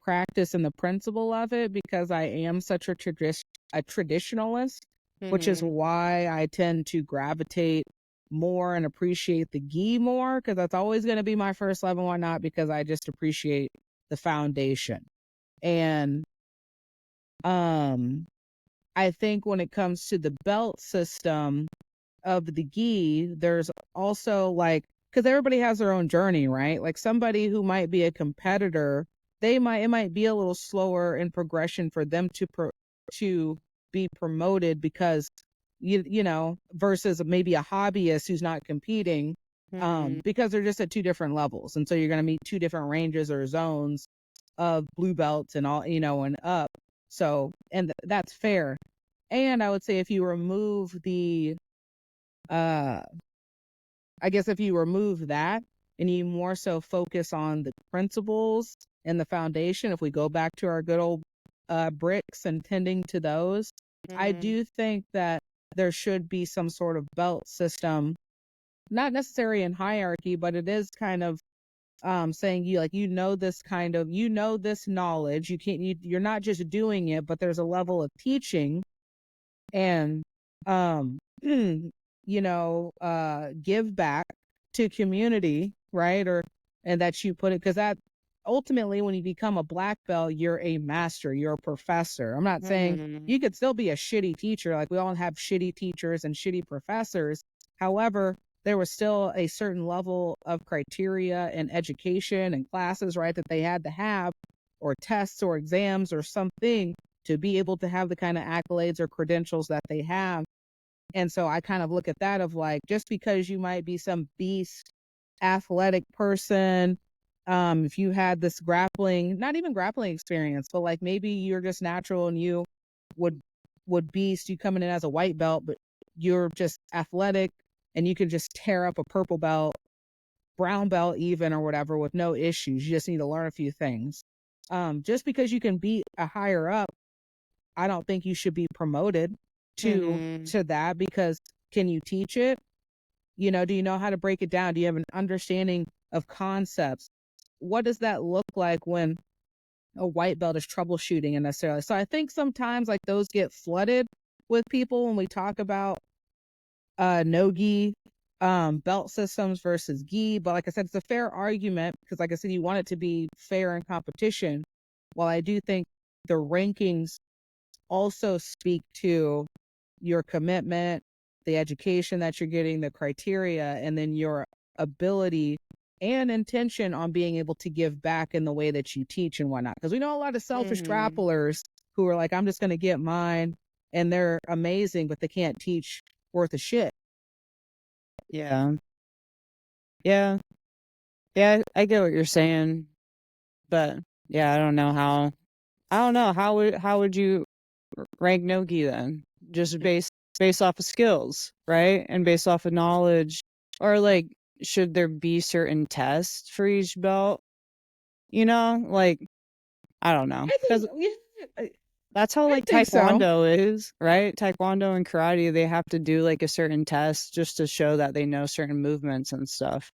practice and the principle of it, because I am such a traditionalist, which is why I tend to gravitate more and appreciate the gi more, because that's always going to be my first love and whatnot, because I just appreciate the foundation. And I think when it comes to the belt system of the gi, there's also like, because everybody has their own journey, right? Like somebody who might be a competitor, it might be a little slower in progression for them to be promoted, because versus maybe a hobbyist who's not competing, because they're just at two different levels, and so you're going to meet two different ranges or zones of blue belts and all, and up. So, and that's fair. And I would say if you remove uh I guess if you remove that and you more so focus on the principles and the foundation, if we go back to our good old bricks and tending to those, I do think that there should be some sort of belt system, not necessarily in hierarchy, but it is kind of saying this knowledge, you're not just doing it, but there's a level of teaching and give back to community, right? And that you put it, because that ultimately, when you become a black belt, you're a master, you're a professor. I'm not saying you could still be a shitty teacher, like we all have shitty teachers and shitty professors. However, there was still a certain level of criteria and education and classes, right, that they had to have, or tests or exams or something, to be able to have the kind of accolades or credentials that they have. And so I kind of look at that of like, just because you might be some beast athletic person, if you had this grappling, not even grappling experience, but like maybe you're just natural and you would beast, you coming in as a white belt, but you're just athletic and you can just tear up a purple belt, brown belt even, or whatever, with no issues. You just need to learn a few things. Just because you can beat a higher up, I don't think you should be promoted to that, because can you teach it? Do you know how to break it down? Do you have an understanding of concepts? What does that look like when a white belt is troubleshooting and necessarily? So I think sometimes like those get flooded with people when we talk about no gi belt systems versus gi. But like I said, it's a fair argument, because like I said, you want it to be fair in competition. While I do think the rankings also speak to your commitment, the education that you're getting, the criteria, and then your ability and intention on being able to give back in the way that you teach and whatnot. Because we know a lot of selfish grapplers who are like, I'm just going to get mine, and they're amazing, but they can't teach worth a shit. Yeah. Yeah. Yeah, I get what you're saying. But yeah, I don't know how would you rank Nogi then? Just based off of skills, right? And based off of knowledge. Or like, should there be certain tests for each belt? You know, like, I don't know. Because that's how like Taekwondo is, right? Taekwondo and karate, they have to do like a certain test just to show that they know certain movements and stuff.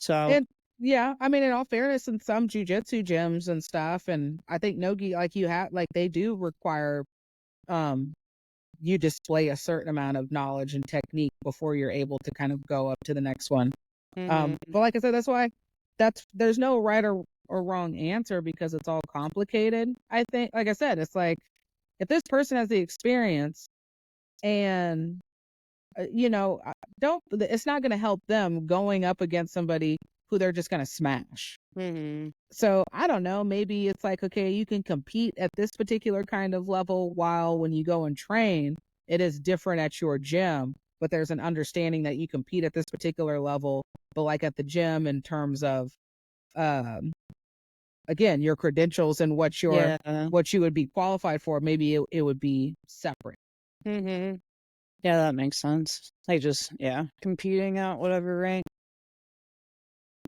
So And yeah, I mean, in all fairness, in some jujitsu gyms and stuff, and I think Nogi, like you have, like they do require, you display a certain amount of knowledge and technique before you're able to kind of go up to the next one. But like I said, that's why there's no right or wrong answer because it's all complicated. I think, like I said, it's like if this person has the experience and it's not going to help them going up against somebody who they're just going to smash. So I don't know, maybe it's like, okay, you can compete at this particular kind of level, while when you go and train, it is different at your gym, but there's an understanding that you compete at this particular level, but like at the gym in terms of, again, your credentials and what you would be qualified for, maybe it would be separate. Yeah, that makes sense. Like just competing at whatever rank.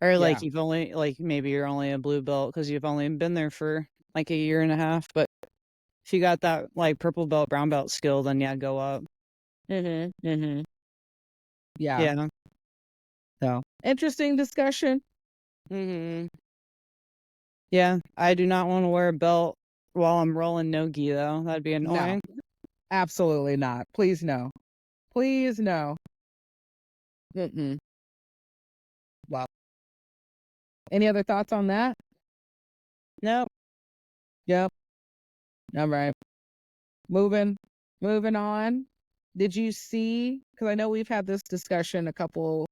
Or like you've only maybe you're only a blue belt because you've only been there for like a year and a half. But if you got that like purple belt, brown belt skill, then go up. Yeah. So interesting discussion. Yeah, I do not want to wear a belt while I'm rolling no-gi though. That'd be annoying. No, absolutely not. Please no. Please no. Wow. Any other thoughts on that? Nope. Yep. All right. Moving on. Did you see, because I know we've had this discussion a couple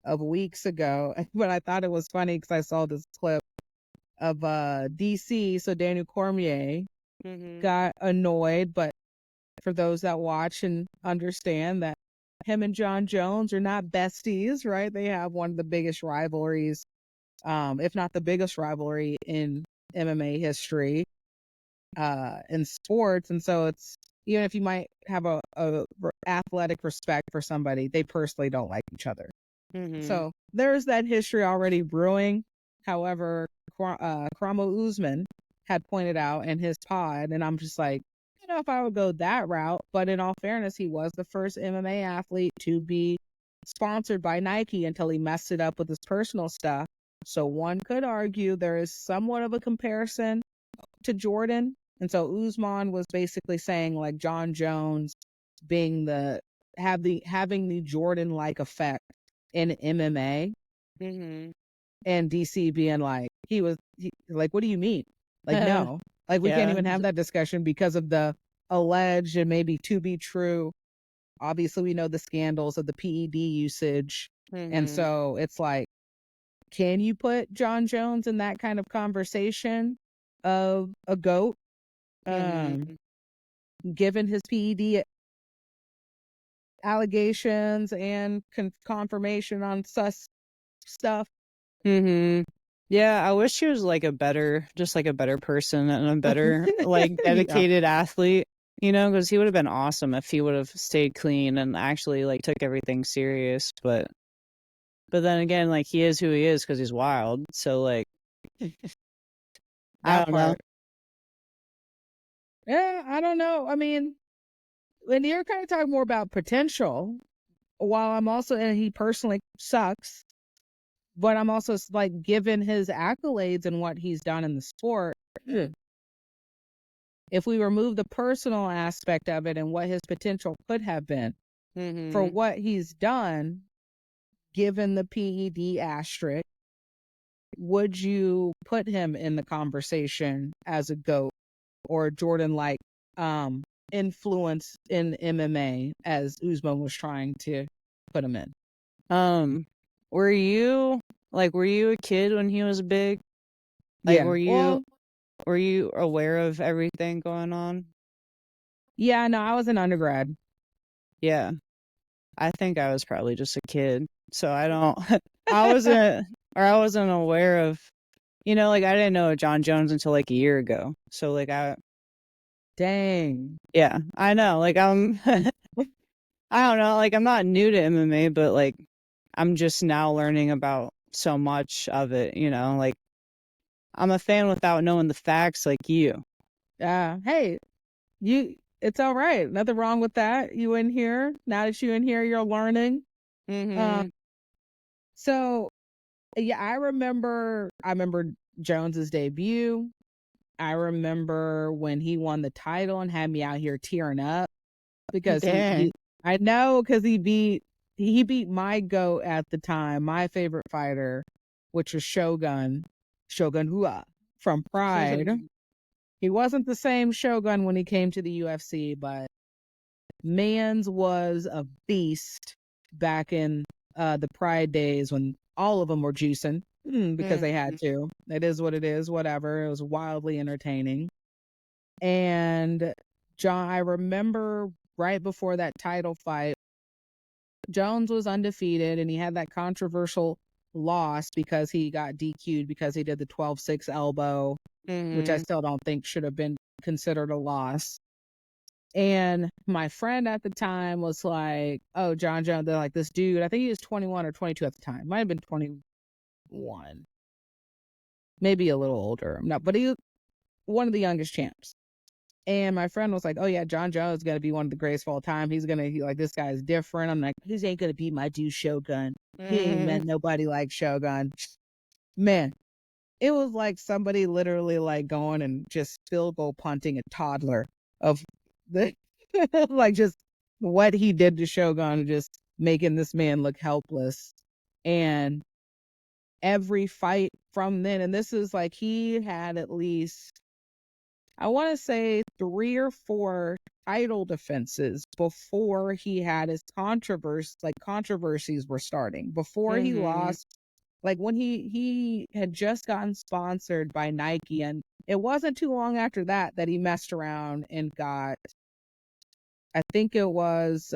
of weeks ago, but I thought it was funny because I saw this clip of DC. So Daniel Cormier got annoyed, but for those that watch and understand that him and Jon Jones are not besties, right? They have one of the biggest rivalries, if not the biggest rivalry in MMA history, in sports. And so it's, even if you might have a athletic respect for somebody, they personally don't like each other. So there's that history already brewing. However, Kamo Usman had pointed out in his pod, and I'm just like, I don't know if I would go that route, but in all fairness, he was the first MMA athlete to be sponsored by Nike until he messed it up with his personal stuff. So one could argue there is somewhat of a comparison to Jordan. And so Usman was basically saying like Jon Jones being having the Jordan-like effect in MMA, and DC being like, like, what do you mean? Like, no, like we can't even have that discussion because of the alleged and maybe to be true. Obviously, we know the scandals of the PED usage. And so it's like, can you put Jon Jones in that kind of conversation of a GOAT, given his PED allegations and confirmation on sus stuff? Yeah, I wish he was like a better person and a better like dedicated athlete, because he would have been awesome if he would have stayed clean and actually like took everything serious. But then again, like he is who he is because he's wild. So like, I don't know. Yeah, I don't know. I mean, when you're kind of talking more about potential, while I'm also, and he personally sucks, but I'm also like, given his accolades and what he's done in the sport, if we remove the personal aspect of it and what his potential could have been for what he's done, given the PED asterisk, would you put him in the conversation as a GOAT or Jordan-like influence in MMA as Usman was trying to put him in? Were you Like, were you a kid when he was big? Like, Yeah. were you aware of everything going on? Yeah, no, I was an undergrad. Yeah. I think I was probably just a kid. So I don't I wasn't aware of, like I didn't know Jon Jones until like a year ago. So like Dang. yeah, I know. Like I don't know, like I'm not new to MMA, but like I'm just now learning about so much of it, like I'm a fan without knowing the facts like you. Hey, it's all right. Nothing wrong with that. You in here. Now that you in here, you're learning. Um, Mm-hmm. so yeah, I remember Jones's debut. I remember when he won the title and had me out here tearing up because Dang. I know because he beat my GOAT at the time, my favorite fighter, which was Shogun Hua from Pride. He wasn't the same Shogun when he came to the UFC, but Mans was a beast back in the Pride days when all of them were juicing because they had to. It is what it is, whatever. It was wildly entertaining. And I remember right before that title fight, Jones was undefeated and he had that controversial loss because he got DQ'd because he did the 12-6 elbow, which I Mm-hmm. still don't think should have been considered a loss. And my friend at the time was like, "Oh, Jon Jones." They're like, "This dude, I think he was 21 or 22 at the time. Might have been 21, maybe a little older. I'm not, but he was one of the youngest champs." And my friend was like, "Oh yeah, Jon Jones is gonna be one of the greatest of all time. Like, this guy is different." I'm like, "He ain't gonna be my dude Shogun. He ain't met nobody like Shogun." Man, it was like somebody literally like going and just field goal punting a toddler of the like just what he did to Shogun, just making this man look helpless. And every fight from then, and this is like he had at least, I want to say 3 or 4 title defenses before he had his controversies were starting. Before he Mm-hmm. lost, like when he had just gotten sponsored by Nike, and it wasn't too long after that he messed around and got, I think it was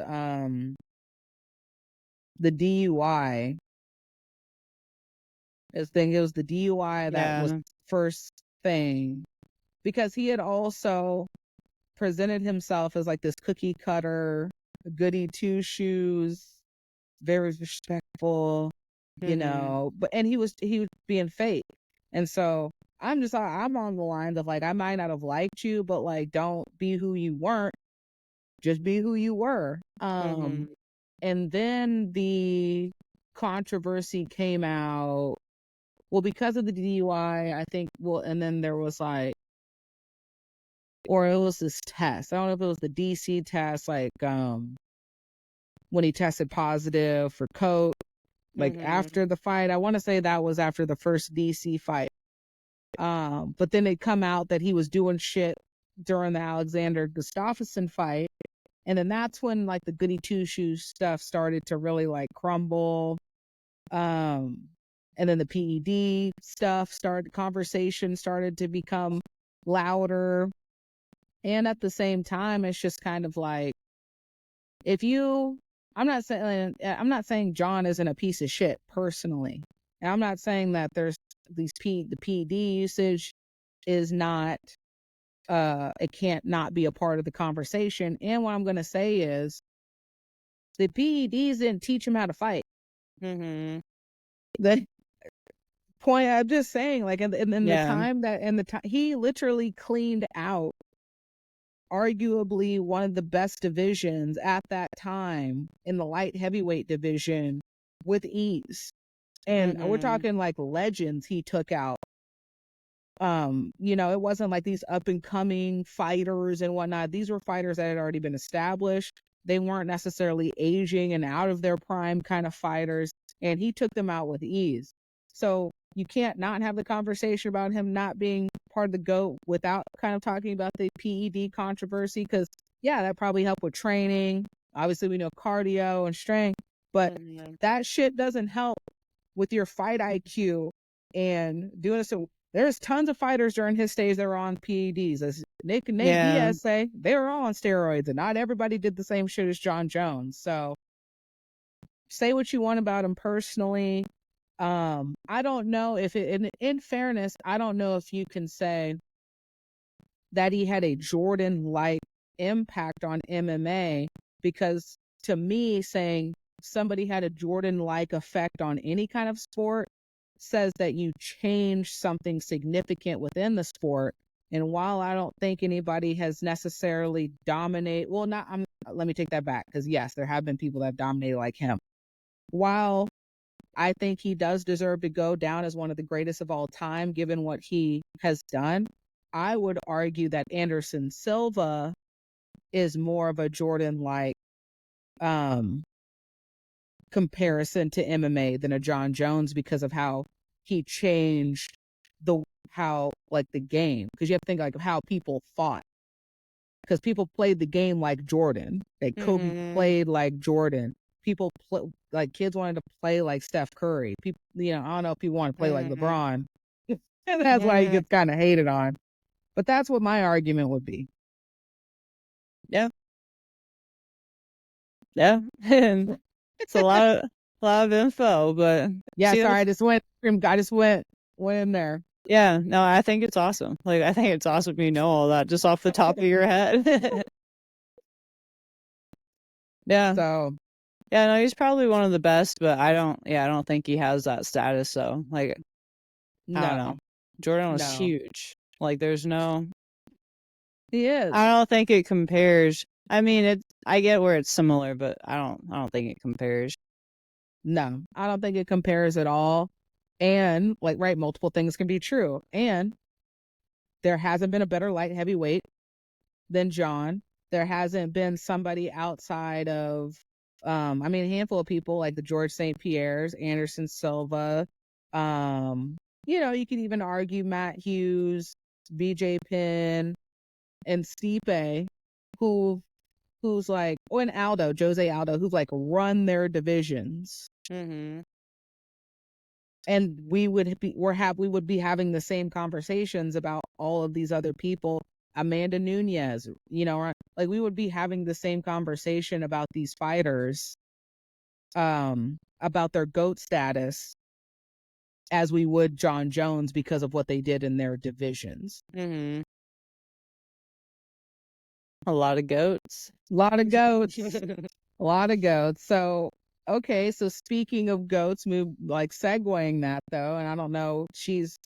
the DUI. It was the DUI that was Yeah. first thing because he had also presented himself as like this cookie cutter, goody two shoes, very respectful, Mm-hmm. but and he was being fake. And so I'm on the line of like, I might not have liked you, but like, don't be who you weren't, just be who you were. Mm-hmm. And then the controversy came out, well, because of the DUI, I think, well, and then there was like, or it was this test. I don't know if it was the DC test, like when he tested positive for coke, like Mm-hmm. after the fight. I want to say that was after the first DC fight. But then it come out that he was doing shit during the Alexander Gustafsson fight. And then that's when like the goody two shoes stuff started to really like crumble. Um, and then the PED conversation started to become louder. And at the same time, it's just kind of like, if you, I'm not saying Jon isn't a piece of shit personally. And I'm not saying that there's the PED usage is not, it can't not be a part of the conversation. And what I'm going to say is the PEDs didn't teach him how to fight. Mm-hmm. The point I'm just saying, like, in the Yeah. time that, and the time he literally cleaned out arguably one of the best divisions at that time in the light heavyweight division with ease. And we're Mm-hmm. talking like legends he took out. It wasn't like these up and coming fighters and whatnot. These were fighters that had already been established. They weren't necessarily aging and out of their prime kind of fighters, and he took them out with ease. So you can't not have the conversation about him not being part of the GOAT without kind of talking about the PED controversy, because yeah, that probably helped with training. Obviously we know cardio and strength, but Mm-hmm. that shit doesn't help with your fight IQ and doing it. So there's tons of fighters during his stage that were on PEDs. As Nate Diaz say, they were all on steroids, and not everybody did the same shit as Jon Jones. So say what you want about him personally. I don't know if in fairness, I don't know if you can say that he had a Jordan-like impact on MMA, because to me, saying somebody had a Jordan-like effect on any kind of sport says that you change something significant within the sport. And while I don't think anybody has necessarily dominated, well, let me take that back, because yes, there have been people that have dominated like him. While I think he does deserve to go down as one of the greatest of all time, given what he has done, I would argue that Anderson Silva is more of a Jordan-like comparison to MMA than a Jon Jones, because of how he changed the game. Because you have to think like of how people fought. Because people played the game like Jordan. Like Kobe played like Jordan. People like kids wanted to play like Steph Curry. People, I don't know if people want to play like LeBron. And that's why he gets kind of hated on. But that's what my argument would be. Yeah. Yeah. It's a lot of info, but yeah, sorry, I just went in there. Yeah, no, I think it's awesome. Like, I think it's awesome you know all that just off the top of your head. Yeah. So yeah, no, he's probably one of the best, but I don't think he has that status. So, like, I don't know. Jordan was huge. Like, there's no. He is. I don't think it compares. I mean, I get where it's similar, but I don't think it compares. No, I don't think it compares at all. And multiple things can be true. And there hasn't been a better light heavyweight than Jon. There hasn't been somebody outside of, a handful of people like the George St. Pierre's, Anderson Silva. You could even argue Matt Hughes, BJ Penn, and Stipe, who's like, and Aldo, Jose Aldo, who've like run their divisions. And we would be having the same conversations about all of these other people. Amanda Nunes, we would be having the same conversation about these fighters, about their GOAT status, as we would Jon Jones, because of what they did in their divisions. A lot of goats. A lot of goats. A lot of goats. So, okay, so speaking of goats, segueing that though, and I don't know, she's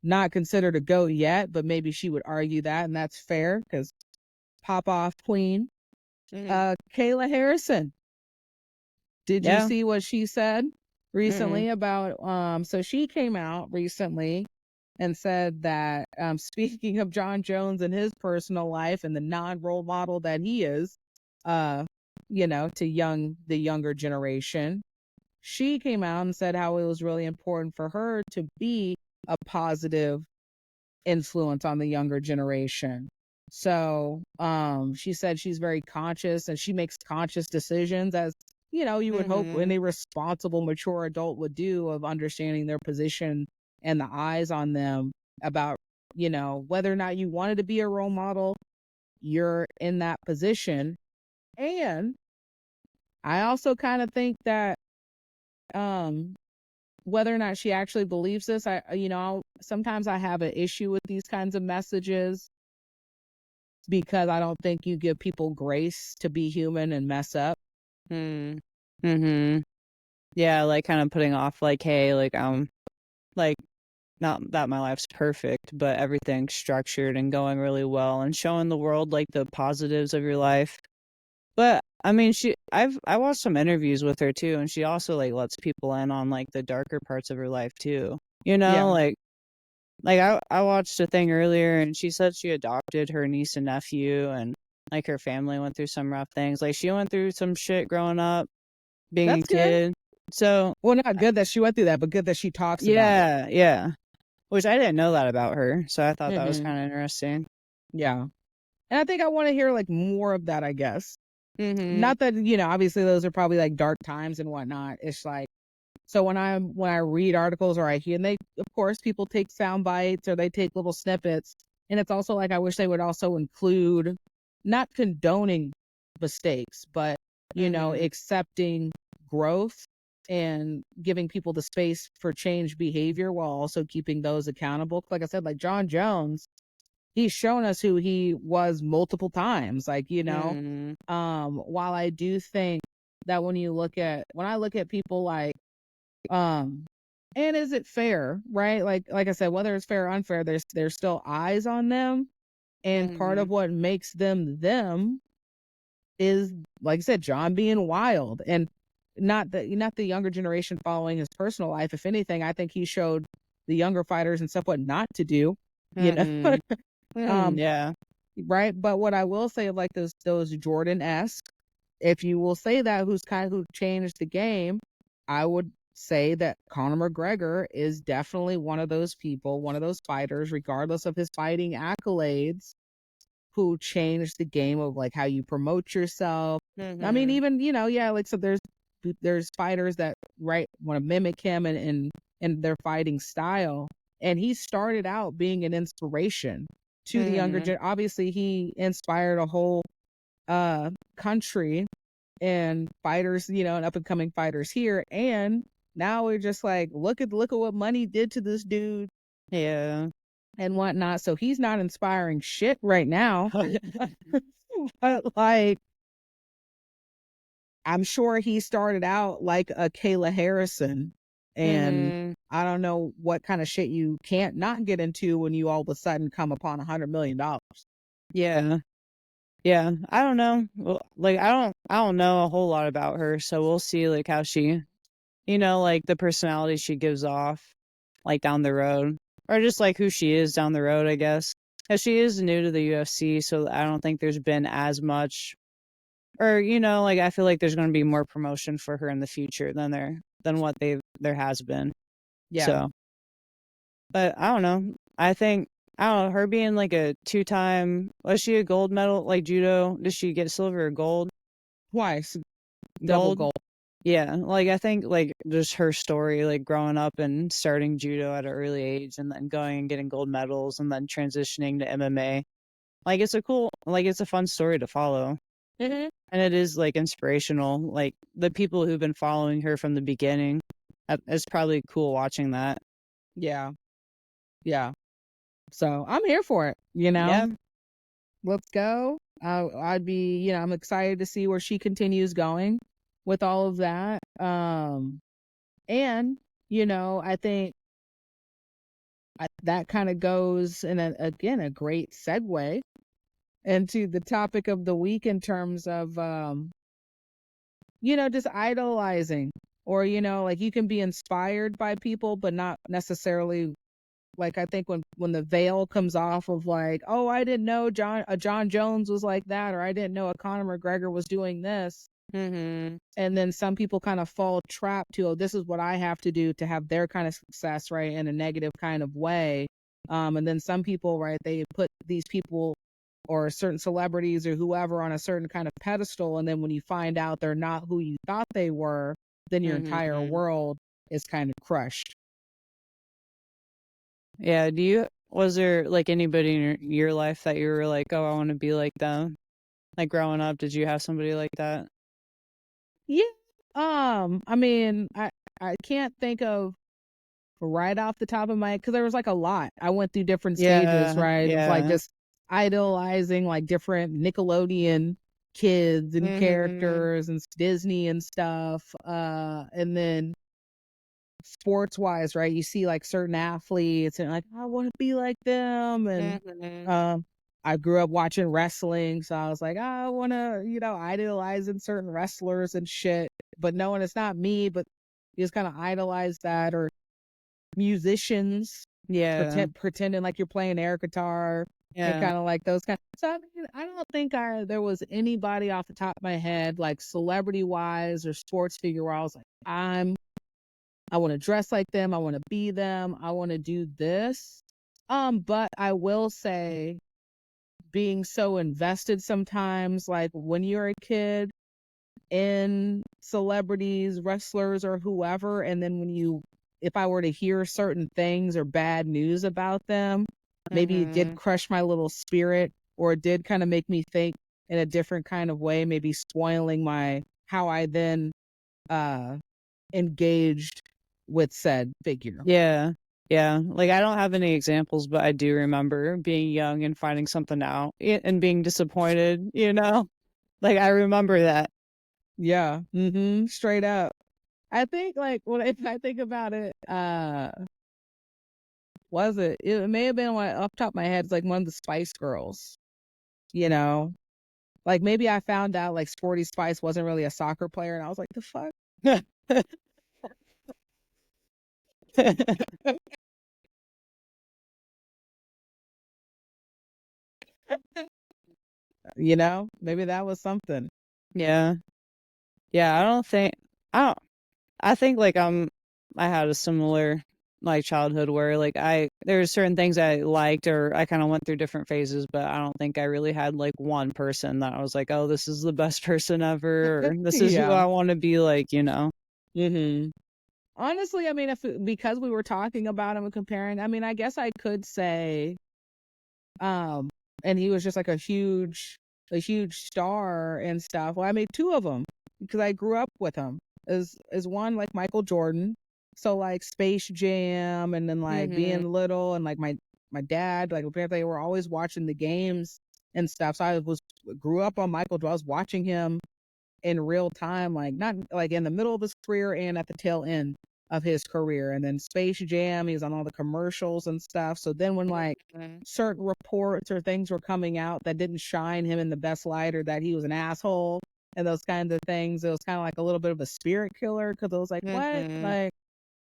not considered a GOAT yet, but maybe she would argue that, and that's fair, because pop off queen. Kayla Harrison. Did you see what she said recently about so she came out recently and said that speaking of Jon Jones and his personal life and the non-role model that he is, to the younger generation, she came out and said how it was really important for her to be a positive influence on the younger generation. So she said she's very conscious, and she makes conscious decisions, as you would hope any responsible, mature adult would do, of understanding their position and the eyes on them about, whether or not you wanted to be a role model, you're in that position. And I also kind of think that whether or not she actually believes this, sometimes I have an issue with these kinds of messages, because I don't think you give people grace to be human and mess up. Yeah, like kind of putting off like, hey, like not that my life's perfect, but everything's structured and going really well, and showing the world like the positives of your life. But I mean, I watched some interviews with her too, and she also like lets people in on like the darker parts of her life too. Like I watched a thing earlier, and she said she adopted her niece and nephew, and like her family went through some rough things. Like she went through some shit growing up, being a kid. So, well, not good that she went through that, but good that she talks about it. Yeah. Which I didn't know that about her, so I thought that was kind of interesting. Yeah. And I think I want to hear like more of that, I guess. Not that, obviously those are probably like dark times and whatnot. It's like, So when I read articles or I hear, and they, of course, people take sound bites or they take little snippets, and it's also like I wish they would also include, not condoning mistakes, but accepting growth and giving people the space for change behavior while also keeping those accountable. Like I said, like Jon Jones, he's shown us who he was multiple times. Like, while I do think that when I look at people like, and is it fair, right? Like I said, whether it's fair or unfair, there's still eyes on them. And part of what makes them them is, like I said, Jon being wild, and not the younger generation following his personal life. If anything, I think he showed the younger fighters and stuff what not to do, you know. Yeah. Right. But what I will say, like those Jordan-esque, if you will say that, who changed the game, I would say that Conor McGregor is definitely one of those people, one of those fighters, regardless of his fighting accolades, who changed the game of like how you promote yourself. I mean, even, yeah, like, so there's fighters that want to mimic him and their fighting style. And he started out being an inspiration to the younger gen. Obviously, he inspired a whole country and fighters, and up and coming fighters here. And now we're just like, look at what money did to this dude. Yeah. And whatnot. So he's not inspiring shit right now. But like, I'm sure he started out like a Kayla Harrison. And I don't know what kind of shit you can't not get into when you all of a sudden come upon $100 million. Yeah. Yeah. I don't know. Well, like I don't know a whole lot about her, so we'll see like how she, like the personality she gives off like down the road, or just like who she is down the road, I guess. Cuz she is new to the UFC, so I don't think there's been as much, or like I feel like there's going to be more promotion for her in the future than what there has been. Yeah. So, but I don't know. I don't know, her being like a 2-time, was she a gold medal, like judo? Did she get silver or gold? Twice. Double gold. Yeah, like I think like just her story, like growing up and starting judo at an early age and then going and getting gold medals and then transitioning to MMA. Like it's a fun story to follow. And it is like inspirational. Like the people who've been following her from the beginning, it's probably cool watching that. Yeah. Yeah. So I'm here for it, Yeah. Let's go. I'd be, I'm excited to see where she continues going with all of that. And, I think that kind of goes in again, a great segue into the topic of the week in terms of, just idolizing, or, like you can be inspired by people, but not necessarily. Like, I think when the veil comes off of like, oh, I didn't know Jon Jones was like that, or I didn't know a Conor McGregor was doing this. And then some people kind of fall trapped to, oh, this is what I have to do to have their kind of success, right, in a negative kind of way. And then some people, right, they put these people or certain celebrities or whoever on a certain kind of pedestal. And then when you find out they're not who you thought they were, then your entire world is kind of crushed. Yeah, was there like anybody in your life that you were like, oh, I want to be like them? Like growing up, did you have somebody like that? Yeah. I mean, I can't think of right off the top of my head, because there was like a lot. I went through different stages, right? Of like just idolizing like different Nickelodeon kids and characters and Disney and stuff. And then sports wise, right? You see like certain athletes and like, I want to be like them. And I grew up watching wrestling, so I was like, I want to, idolizing certain wrestlers and shit, but knowing it's not me, but you just kind of idolize that. Or musicians, pretending like you're playing air guitar, and kind of like those kind. So I mean, I don't think there was anybody off the top of my head, like celebrity wise or sports figure, where I was like, I want to dress like them, I want to be them, I want to do this. But I will say, being so invested sometimes, like when you're a kid, in celebrities, wrestlers, or whoever, and then if I were to hear certain things or bad news about them, maybe it did crush my little spirit, or it did kind of make me think in a different kind of way, maybe spoiling how I then engaged with said figure. Yeah. Yeah. Like, I don't have any examples, but I do remember being young and finding something out and being disappointed, you know? Like, I remember that. Yeah. Straight up. I think like if I think about it, it may have been off the top of my head, it's like one of the Spice Girls, you know? Like maybe I found out like Sporty Spice wasn't really a soccer player and I was like, the fuck? Maybe that was something. Yeah. Yeah, I think like I had a similar like childhood where like there were certain things I liked, or I kind of went through different phases, but I don't think I really had like one person that I was like, oh, this is the best person ever, or this is who I want to be like, you know? Honestly, I mean, because we were talking about him and comparing, I mean, I guess I could say, and he was just like a huge star and stuff. Well, I made two of them because I grew up with him. Is one like Michael Jordan, so like Space Jam, and then like being little, and like my dad, like they were always watching the games and stuff. So grew up on Michael. I was watching him in real time, like not like in the middle of his career and at the tail end of his career. And then Space Jam, he was on all the commercials and stuff. So then when like certain reports or things were coming out that didn't shine him in the best light, or that he was an asshole and those kinds of things, it was kind of like a little bit of a spirit killer, because it was like, what? Like,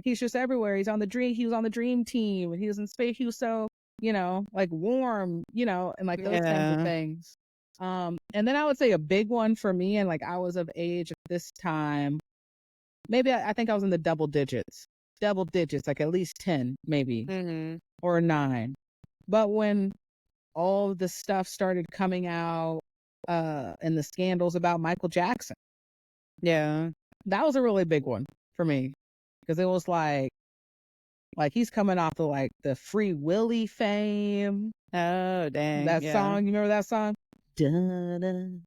he's just everywhere. He was on the dream team, and he was in space. He was so, like warm, and like those kinds of things. And then I would say a big one for me, and like I was of age at this time, maybe I think I was in the double digits, like at least 10, maybe, or 9. But when all the stuff started coming out, and the scandals about Michael Jackson, that was a really big one for me, because it was like he's coming off of like the Free Willy fame. Oh, dang. That song, you remember that song? Dun, dun,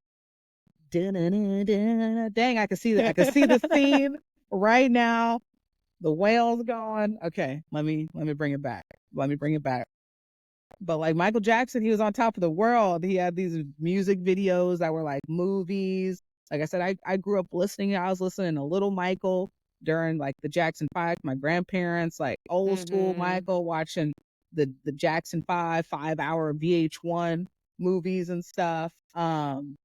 dun, dun. Dang, I can see that. I can see the scene right now. The whale's gone. Okay, let me bring it back. But like Michael Jackson, he was on top of the world. He had these music videos that were like movies. Like I said, I grew up listening. I was listening to Little Michael during like the Jackson 5. My grandparents, like old school Michael, watching the Jackson 5-hour VH1 movies and stuff. And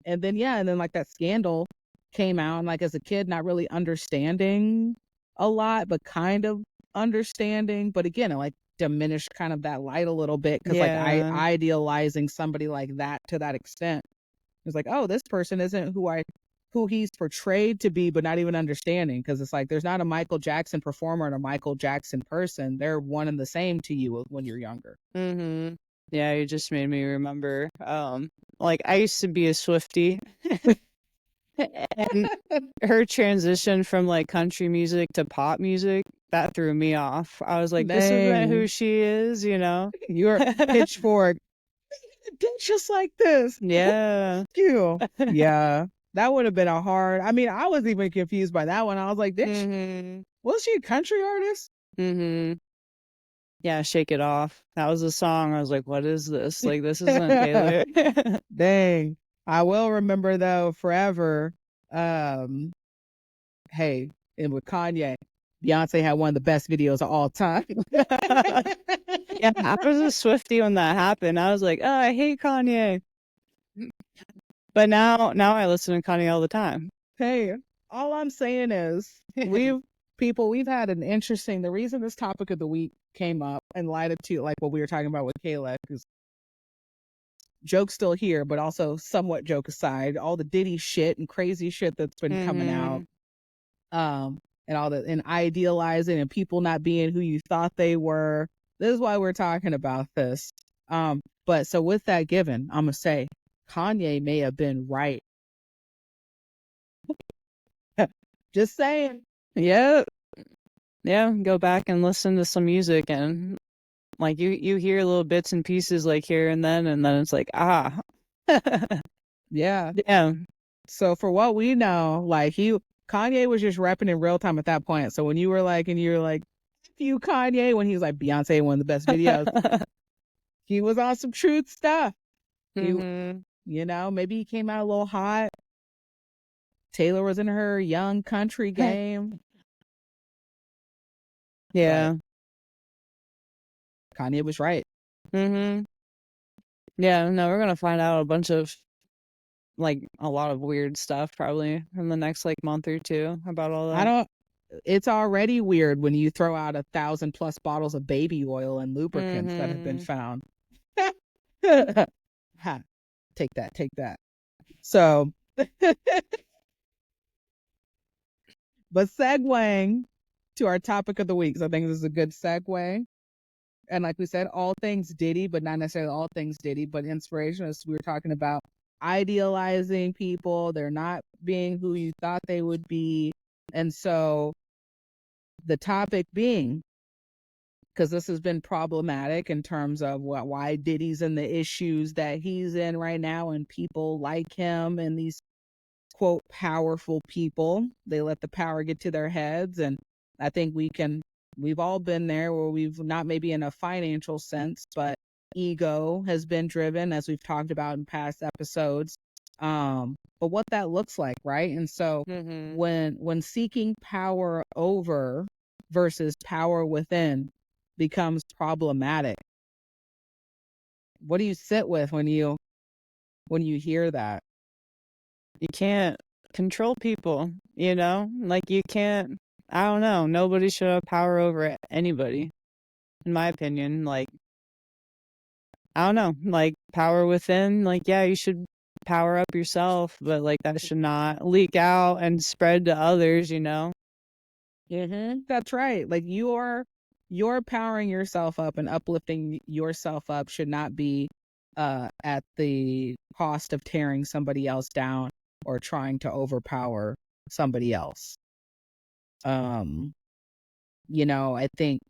then like that scandal came out, and like as a kid, not really understanding a lot, but kind of understanding. But again, it like diminished kind of that light a little bit, because like I idealizing somebody like that to that extent. It's like, oh, this person isn't who he's portrayed to be, but not even understanding, because it's like there's not a Michael Jackson performer and a Michael Jackson person. They're one and the same to you when you're younger. Yeah, you just made me remember. Like I used to be a Swiftie. And her transition from like country music to pop music, that threw me off. I was like, this isn't who she is, you know? You're Pitchfork. Did just like this. Yeah. You. Yeah. That would have been a hard. I mean, I was even confused by that one. I was like, was she a country artist? Yeah, Shake It Off. That was a song. I was like, what is this? Like, this isn't Taylor. Dang. I will remember though forever. Hey, and with Kanye, Beyonce had one of the best videos of all time. Yeah, I was a Swiftie when that happened. I was like, oh, I hate Kanye. But now I listen to Kanye all the time. Hey, all I'm saying is we've had an interesting, the reason this topic of the week came up in light of like what we were talking about with Kayla, because joke's still here, but also somewhat joke aside, all the Diddy shit and crazy shit that's been coming out, and all the, and idealizing and people not being who you thought they were. This is why we're talking about this. But so with that given, I'm gonna say Kanye may have been right Just saying. Yeah. Yeah, go back and listen to some music, and like you hear little bits and pieces like here and then it's like, ah. Yeah. Yeah. So for what we know, like Kanye was just repping in real time at that point. So when you were like, and you're like, you Kanye, when he was like Beyonce, one of the best videos, he was on some truth stuff. Mm-hmm. You know, maybe he came out a little hot. Taylor was in her young country game. Yeah. But Kanye was right. Mm-hmm. Yeah, no, we're gonna find out a bunch of like a lot of weird stuff probably in the next like month or two about all that. It's already weird when you throw out 1,000+ bottles of baby oil and lubricants that have been found. Ha, take that. So, but segueing to our topic of the week, 'cause I think this is a good segue. And like we said, all things Diddy, but not necessarily all things Diddy, but inspiration, as we were talking about idealizing people. They're not being who you thought they would be. And so the topic being, because this has been problematic in terms of why Diddy's in the issues that he's in right now, and people like him and these quote powerful people, they let the power get to their heads. And I think we've all been there where we've not maybe in a financial sense, but ego has been driven, as we've talked about in past episodes. But what that looks like, right? And so when seeking power over versus power within becomes problematic, what do you sit with when you hear that? You can't control people, you know? Like you can't, I don't know, nobody should have power over anybody, in my opinion. Like, I don't know, like power within, like, yeah, you should power up yourself, but like that should not leak out and spread to others, you know? That's right. Like you're powering yourself up and uplifting yourself up should not be at the cost of tearing somebody else down or trying to overpower somebody else. I think,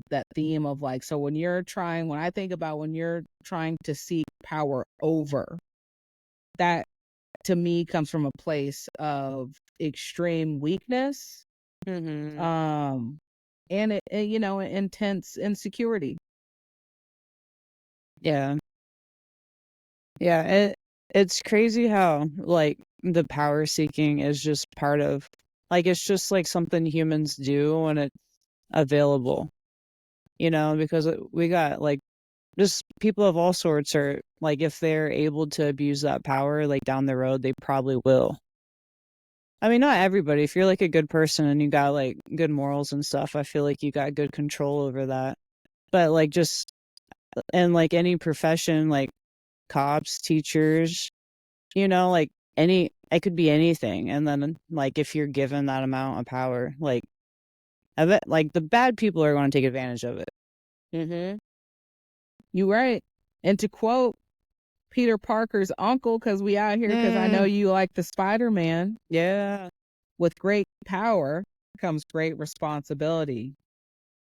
that theme of like, so when I think about when you're trying to seek power over, that to me comes from a place of extreme weakness, um, and intense insecurity. Yeah. Yeah, it's crazy how like the power seeking is just part of, like, it's just like something humans do when it's available, you know, because we got like just people of all sorts are like, if they're able to abuse that power like down the road, they probably will. I mean, not everybody. If you're like a good person and you got like good morals and stuff, I feel like you got good control over that. But like just in like any profession, like cops, teachers, you know, like it could be anything. And then like if you're given that amount of power, like I bet like the bad people are going to take advantage of it. You right. And to quote Peter Parker's uncle, because we out here, because I know you like the Spider-Man. Yeah. With great power comes great responsibility.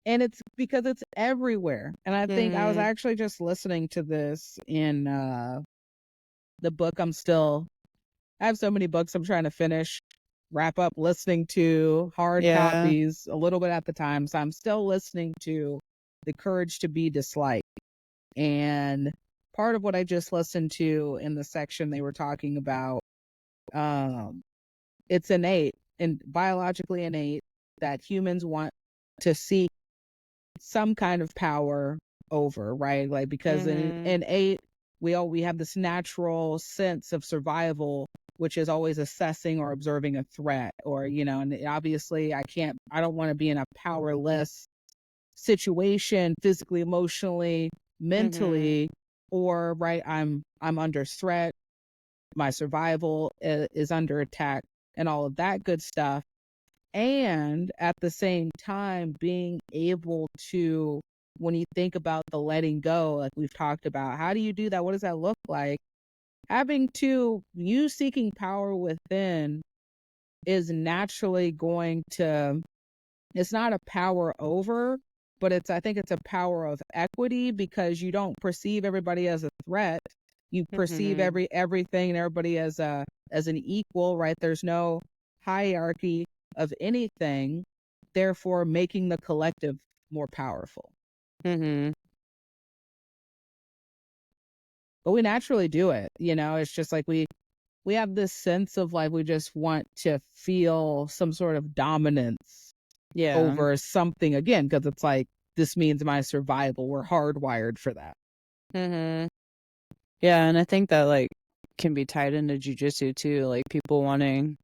And it's because it's everywhere. And I think I was actually just listening to this in the book I have so many books I'm trying to finish, wrap up listening to, hard copies, a little bit at the time. So I'm still listening to The Courage to Be Disliked. And part of what I just listened to in the section they were talking about, it's innate and biologically innate that humans want to seek some kind of power over, right? Like because in eight, we have this natural sense of survival, which is always assessing or observing a threat, or and obviously I don't want to be in a powerless situation physically, emotionally, mentally, or right, I'm under threat, my survival is under attack, and all of that good stuff. And at the same time, being able to, when you think about the letting go, like we've talked about, how do you do that? What does that look like? You seeking power within is naturally going to, it's not a power over, but I think it's a power of equity, because you don't perceive everybody as a threat. You perceive everything and everybody as an equal, right? There's no hierarchy of anything, therefore making the collective more powerful. Mm-hmm. But we naturally do it, it's just like we have this sense of like, we just want to feel some sort of dominance over something, again, because it's like, this means my survival. We're hardwired for that. Mm-hmm. Yeah, and I think that like can be tied into jiu-jitsu too, like people wanting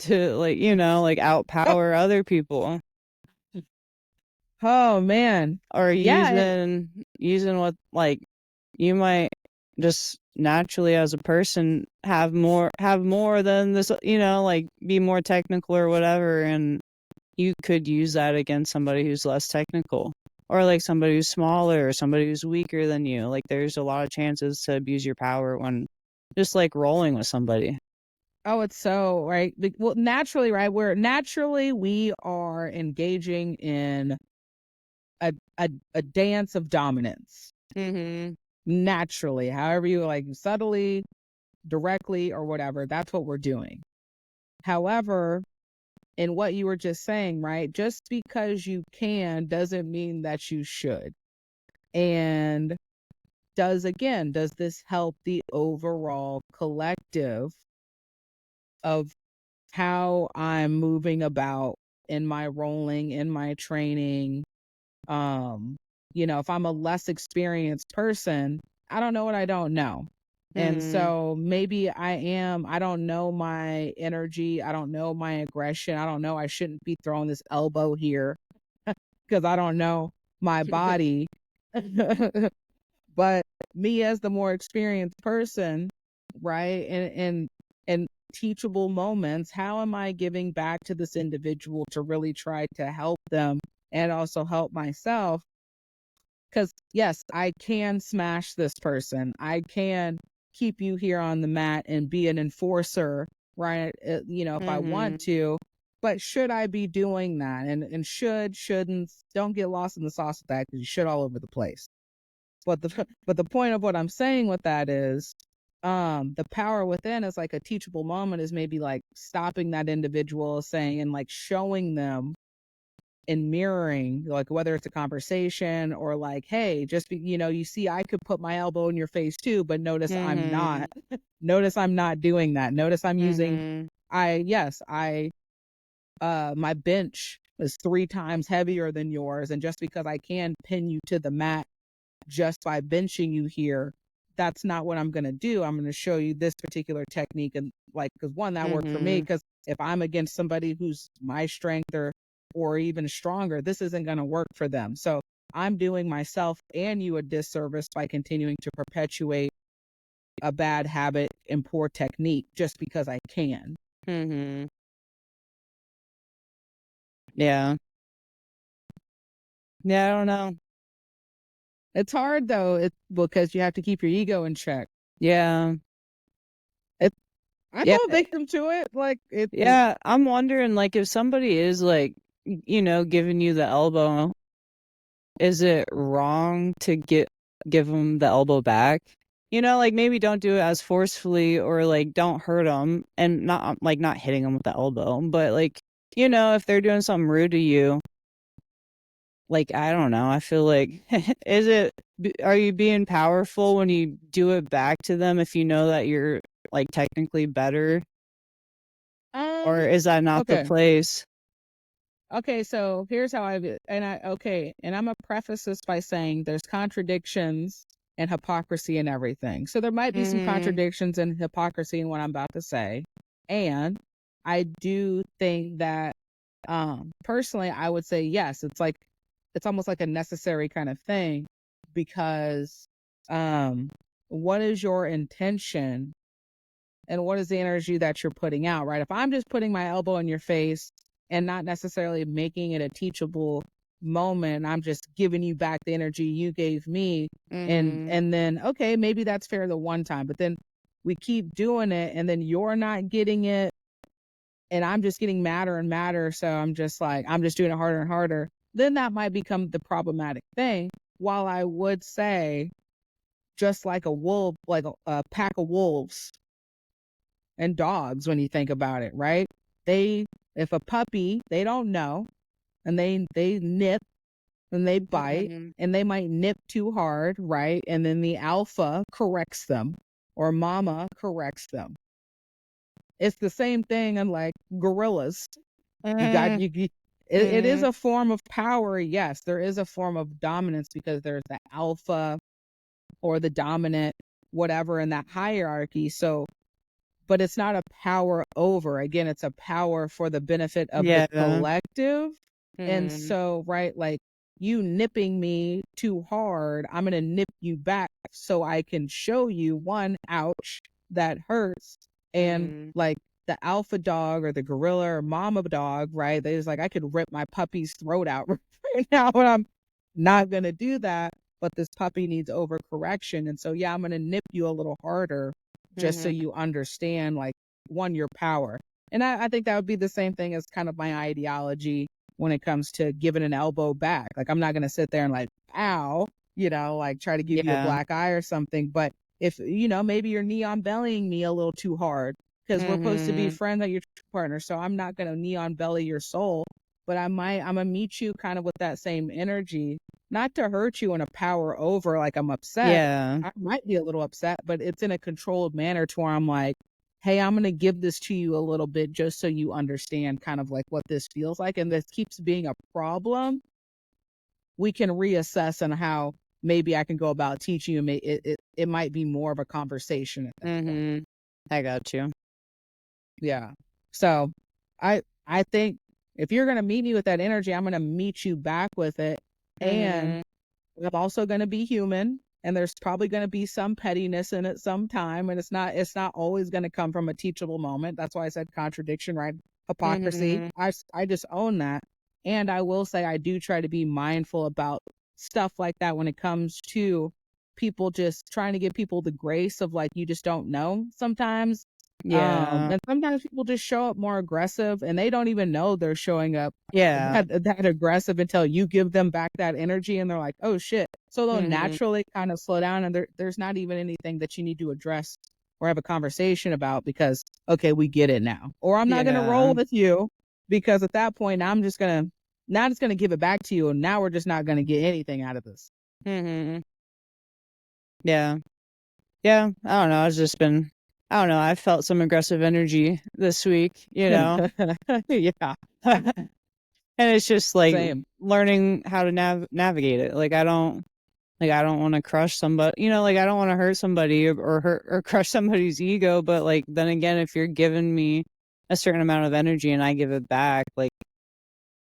to like, like outpower other people. Oh man. Or Yeah. using what like you might just naturally as a person have more than this, like be more technical or whatever, and you could use that against somebody who's less technical, or like somebody who's smaller or somebody who's weaker than you. Like there's a lot of chances to abuse your power when just like rolling with somebody. Oh, it's so right. Well, naturally, right? We are engaging in a dance of dominance. Mm-hmm. Naturally, however you like, subtly, directly, or whatever, that's what we're doing. However, in what you were just saying, right? Just because you can doesn't mean that you should. And does this help the overall collective of how I'm moving about in my rolling, in my training? If I'm a less experienced person, I don't know what I don't know. And so maybe I don't know my energy. I don't know my aggression. I don't know, I shouldn't be throwing this elbow here because I don't know my body. But me as the more experienced person, right? And teachable moments, how am I giving back to this individual to really try to help them and also help myself? Because yes, I can smash this person. I can keep you here on the mat and be an enforcer, right? If I want to. But should I be doing that? And shouldn't, don't get lost in the sauce with that, because you should all over the place. But the point of what I'm saying with that is, the power within is like a teachable moment, is maybe like stopping that individual, saying, and like showing them and mirroring, like whether it's a conversation or like, hey, just be, you see, I could put my elbow in your face too, but notice I'm not. Notice I'm not doing that. Notice I'm using, my bench is 3 times heavier than yours, and just because I can pin you to the mat just by benching you here, that's not what I'm going to do. I'm going to show you this particular technique. And like, because one, that worked for me, because if I'm against somebody who's my strength or even stronger, this isn't going to work for them. So I'm doing myself and you a disservice by continuing to perpetuate a bad habit and poor technique just because I can. Yeah. Yeah, I don't know. It's hard though, because you have to keep your ego in check. Yeah. I fall victim to it. Like I'm wondering, like, if somebody is like, giving you the elbow, is it wrong to give them the elbow back? Like maybe don't do it as forcefully, or like don't hurt them, and not like not hitting them with the elbow, but like, if they're doing something rude to you, like, I don't know, I feel like, are you being powerful when you do it back to them if you know that you're like technically better? Or is that not the place? Okay, so here's how and I'm gonna preface this by saying there's contradictions and hypocrisy in everything. So there might be some contradictions and hypocrisy in what I'm about to say. And I do think that, personally, I would say yes, it's almost like a necessary kind of thing, because what is your intention and what is the energy that you're putting out, right? If I'm just putting my elbow in your face and not necessarily making it a teachable moment, I'm just giving you back the energy you gave me. And then, okay, maybe that's fair the one time, but then we keep doing it and then you're not getting it. and I'm just getting madder and madder. So I'm just like, I'm just doing it harder and harder. Then that might become the problematic thing. While I would say, just like a wolf, like a pack of wolves and dogs, when you think about it, right? If a puppy, they don't know, and they nip and they bite, and they might nip too hard, right? And then the alpha corrects them, or mama corrects them. It's the same thing in like gorillas. It is a form of power. Yes, there is a form of dominance because there's the alpha or the dominant, whatever in that hierarchy. So, but it's not a power over. Again, it's a power for the benefit of the collective. And so, right, like you nipping me too hard, I'm going to nip you back so I can show you, one, ouch, that hurts. And like the alpha dog or the gorilla or mama dog, right? They just like, I could rip my puppy's throat out right now, but I'm not going to do that. But this puppy needs overcorrection. And so, yeah, I'm going to nip you a little harder just so you understand, like, one, your power. And I think that would be the same thing as kind of my ideology when it comes to giving an elbow back. Like, I'm not going to sit there and like, ow, like try to give you a black eye or something. But if, maybe you're neon bellying me a little too hard because we're supposed to be friends or your partner. So I'm not going to neon belly your soul, but I'm going to meet you kind of with that same energy, not to hurt you in a power over, like I'm upset. Yeah. I might be a little upset, but it's in a controlled manner to where I'm like, hey, I'm going to give this to you a little bit just so you understand kind of like what this feels like. And this keeps being a problem. We can reassess on how maybe I can go about teaching you. It might be more of a conversation. I got you. Yeah. So I think if you're going to meet me with that energy, I'm going to meet you back with it. And I'm also going to be human, and there's probably going to be some pettiness in it sometime. And it's not always going to come from a teachable moment. That's why I said contradiction, right? Hypocrisy. I just own that. And I will say I do try to be mindful about stuff like that when it comes to people just trying to give people the grace of like, you just don't know sometimes. And sometimes people just show up more aggressive and they don't even know they're showing up that aggressive until you give them back that energy and they're like, oh shit. So they'll naturally kind of slow down, and there's not even anything that you need to address or have a conversation about because, okay, we get it now. Or I'm not going to roll with you because at that point, I'm just going to give it back to you. And now we're just not going to get anything out of this. Yeah. Yeah. I don't know. I don't know. I felt some aggressive energy this week, Yeah. And it's just like Same. learning how to navigate it. Like I don't want to crush somebody, like I don't want to hurt somebody or hurt or crush somebody's ego. But like, then again, if you're giving me a certain amount of energy and I give it back, like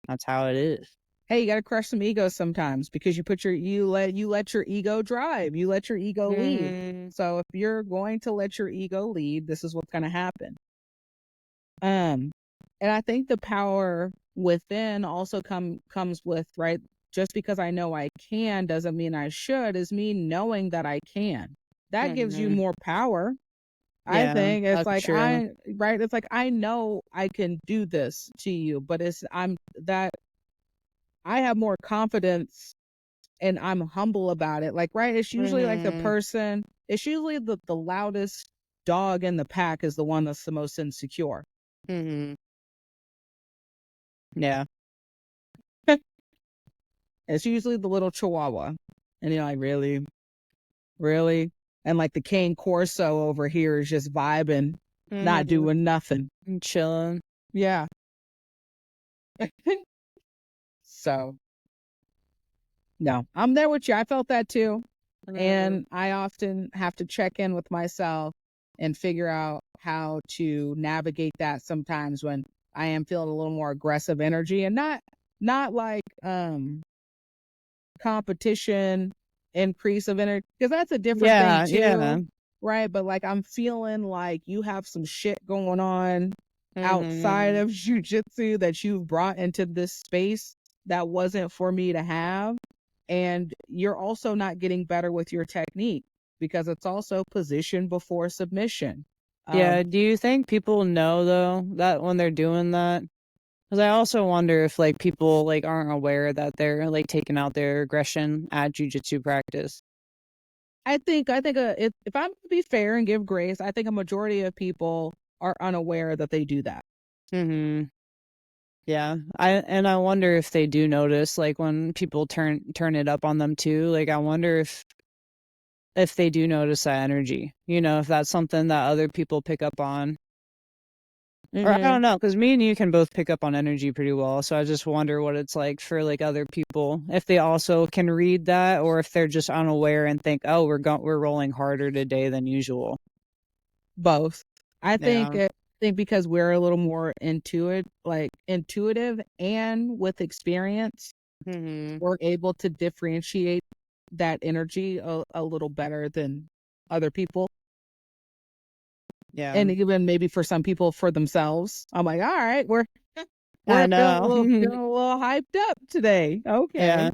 that's how it is. Hey, you got to crush some egos sometimes because you let your ego drive. You let your ego lead. So if you're going to let your ego lead, this is what's going to happen. And I think the power within also comes with, right? Just because I know I can doesn't mean I should, is me knowing that I can. That gives you more power. I think it's like true. It's like I know I can do this to you, but I have more confidence and I'm humble about it. Like, right, it's usually like it's usually the loudest dog in the pack is the one that's the most insecure. Yeah. It's usually the little chihuahua. And you're like, really? Really? And like the cane corso over here is just vibing, not doing nothing. Chilling. Yeah. So, no, I'm there with you. I felt that too. And I often have to check in with myself and figure out how to navigate that sometimes when I am feeling a little more aggressive energy, and not like competition, increase of energy, because that's a different thing too. Right. But like I'm feeling like you have some shit going on outside of jiu-jitsu that you've brought into this space that wasn't for me to have. And you're also not getting better with your technique because it's also position before submission. Yeah, do you think people know though that when they're doing that? Because I also wonder if like people like aren't aware that they're like taking out their aggression at jujitsu practice. I think if I'm to be fair and give grace, I think a majority of people are unaware that they do that. Mm-hmm. Yeah, I wonder if they do notice like when people turn it up on them too. Like I wonder if they do notice that energy. You know, if that's something that other people pick up on. Or I don't know, because me and you can both pick up on energy pretty well. So I just wonder what it's like for like other people, if they also can read that, or if they're just unaware and think, "Oh, we're rolling harder today than usual." Both. I think Yeah. I think because we're a little more intuitive and with experience, Hmm. we're able to differentiate that energy a little better than other people. Yeah. And even maybe for some people for themselves. I'm like, all right, we're I we're feeling a know. little hyped up today. Okay. Yeah.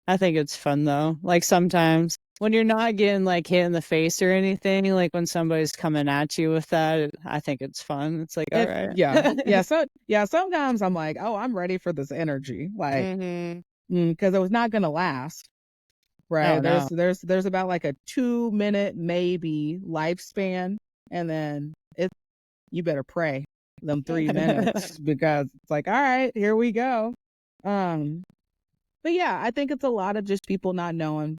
I think it's fun though. Like sometimes when you're not getting like hit in the face or anything, like when somebody's coming at you with that, I think it's fun. It's like, all right. Sometimes I'm like, oh, I'm ready for this energy. Like, Hmm. because it was not gonna last. Right. Oh There's no. there's about like a 2 minute maybe lifespan. And then you better pray them 3 minutes because it's like, all right, here we go. Um, but yeah, I think it's a lot of just people not knowing,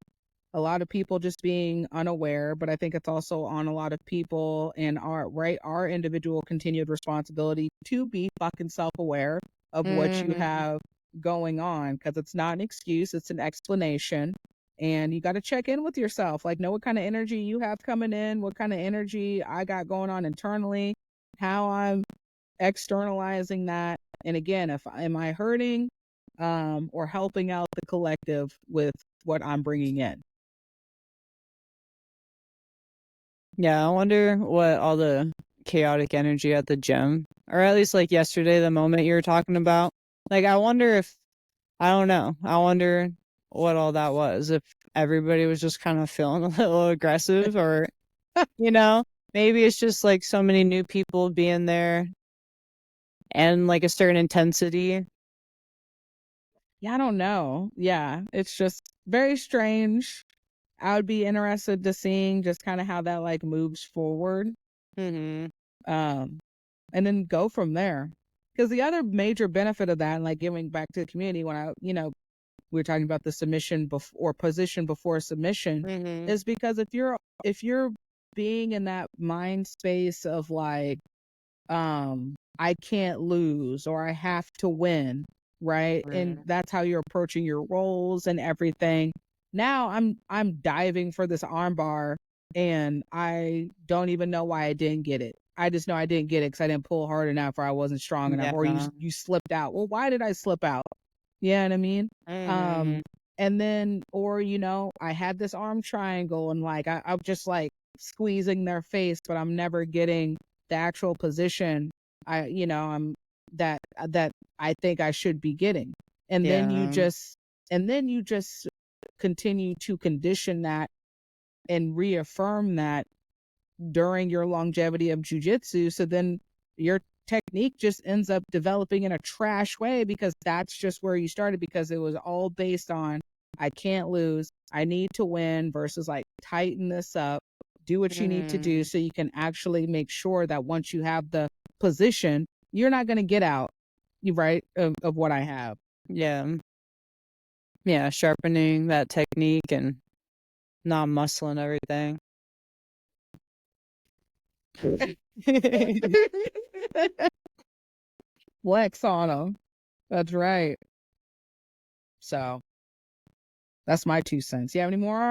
a lot of people just being unaware, but I think it's also on a lot of people and our individual continued responsibility to be fucking self-aware of what you Hmm. have going on, because it's not an excuse, it's an explanation. And you got to check in with yourself, like know what kind of energy you have coming in, what kind of energy I got going on internally, how I'm externalizing that. And again, if am I hurting or helping out the collective with what I'm bringing in. Yeah, I wonder what all the chaotic energy at the gym, or at least like yesterday, the moment you were talking about. Like, I wonder if, I don't know, I wonder what all that was. If everybody was just kind of feeling a little aggressive, or, you know, maybe it's just like so many new people being there and like a certain intensity. Yeah, I don't know. Yeah, it's just very strange. I would be interested to seeing just kind of how that like moves forward. Mm-hmm. Um, and then go from there. Because the other major benefit of that, and like giving back to the community, when we were talking about the submission or position before submission, Mm-hmm. is because if you're being in that mind space of like, I can't lose or I have to win, right? And Right. that's how you're approaching your roles and everything. Now I'm diving for this armbar and I don't even know why I didn't get it. I just know I didn't get it because I didn't pull hard enough or I wasn't strong enough, or you Yeah. you slipped out. Well, why did I slip out? You know what I mean? Mm-hmm. Um, and then, or, I had this arm triangle and like, I'm just like squeezing their face, but I'm never getting the actual position I'm that I think I should be getting. And then you Yeah. just, continue to condition that and reaffirm that during your longevity of jujitsu. So then your technique just ends up developing in a trash way because that's just where you started, because it was all based on I can't lose, I need to win, versus like tighten this up, do what you need to do Mm-hmm. so you can actually make sure that once you have the position, you're not going to get out, right, of what I have. Yeah. Yeah. Sharpening that technique and not muscling everything. Flex on them. That's right. So that's my 2 cents. You have any more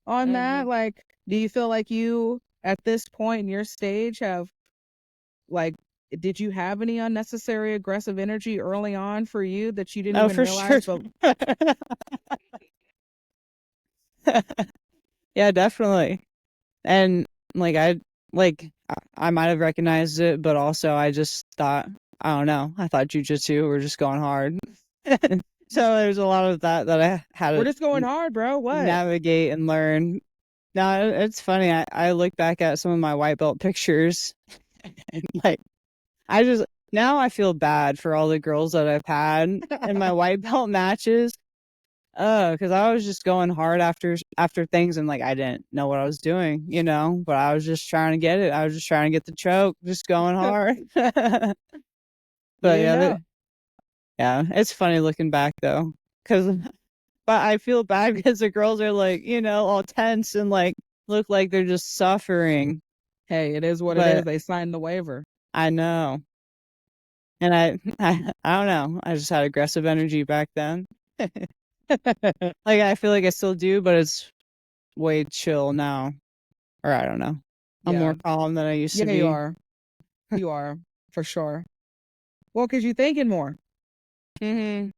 on that? Hmm. Like, do you feel like you at this point in your stage have like did you have any unnecessary aggressive energy early on for you that you didn't Oh, even for sure. realize? But Yeah, definitely. And like I might have recognized it, but also I just thought, I don't know, I thought jujitsu were just going hard. So there's a lot of that I had we're to just going hard, bro. What? navigate and learn. No, it's funny. I look back at some of my white belt pictures and like I just now I feel bad for all the girls that I've had in my white belt matches. Because I was just going hard after things and like I didn't know what I was doing, but I was just trying to get it. I was just trying to get the choke, just going hard. You But didn't know. yeah, it's funny looking back though, but I feel bad because the girls are like, all tense and like look like they're just suffering. Hey, it is what it is. But They signed the waiver. I know, and I don't know. I just had aggressive energy back then. Like I feel like I still do, but it's way chill now. Or I don't know. I'm Yeah. more calm than I used to Yeah, you be. are. You are, for sure. Well, because you're thinking more. Hmm.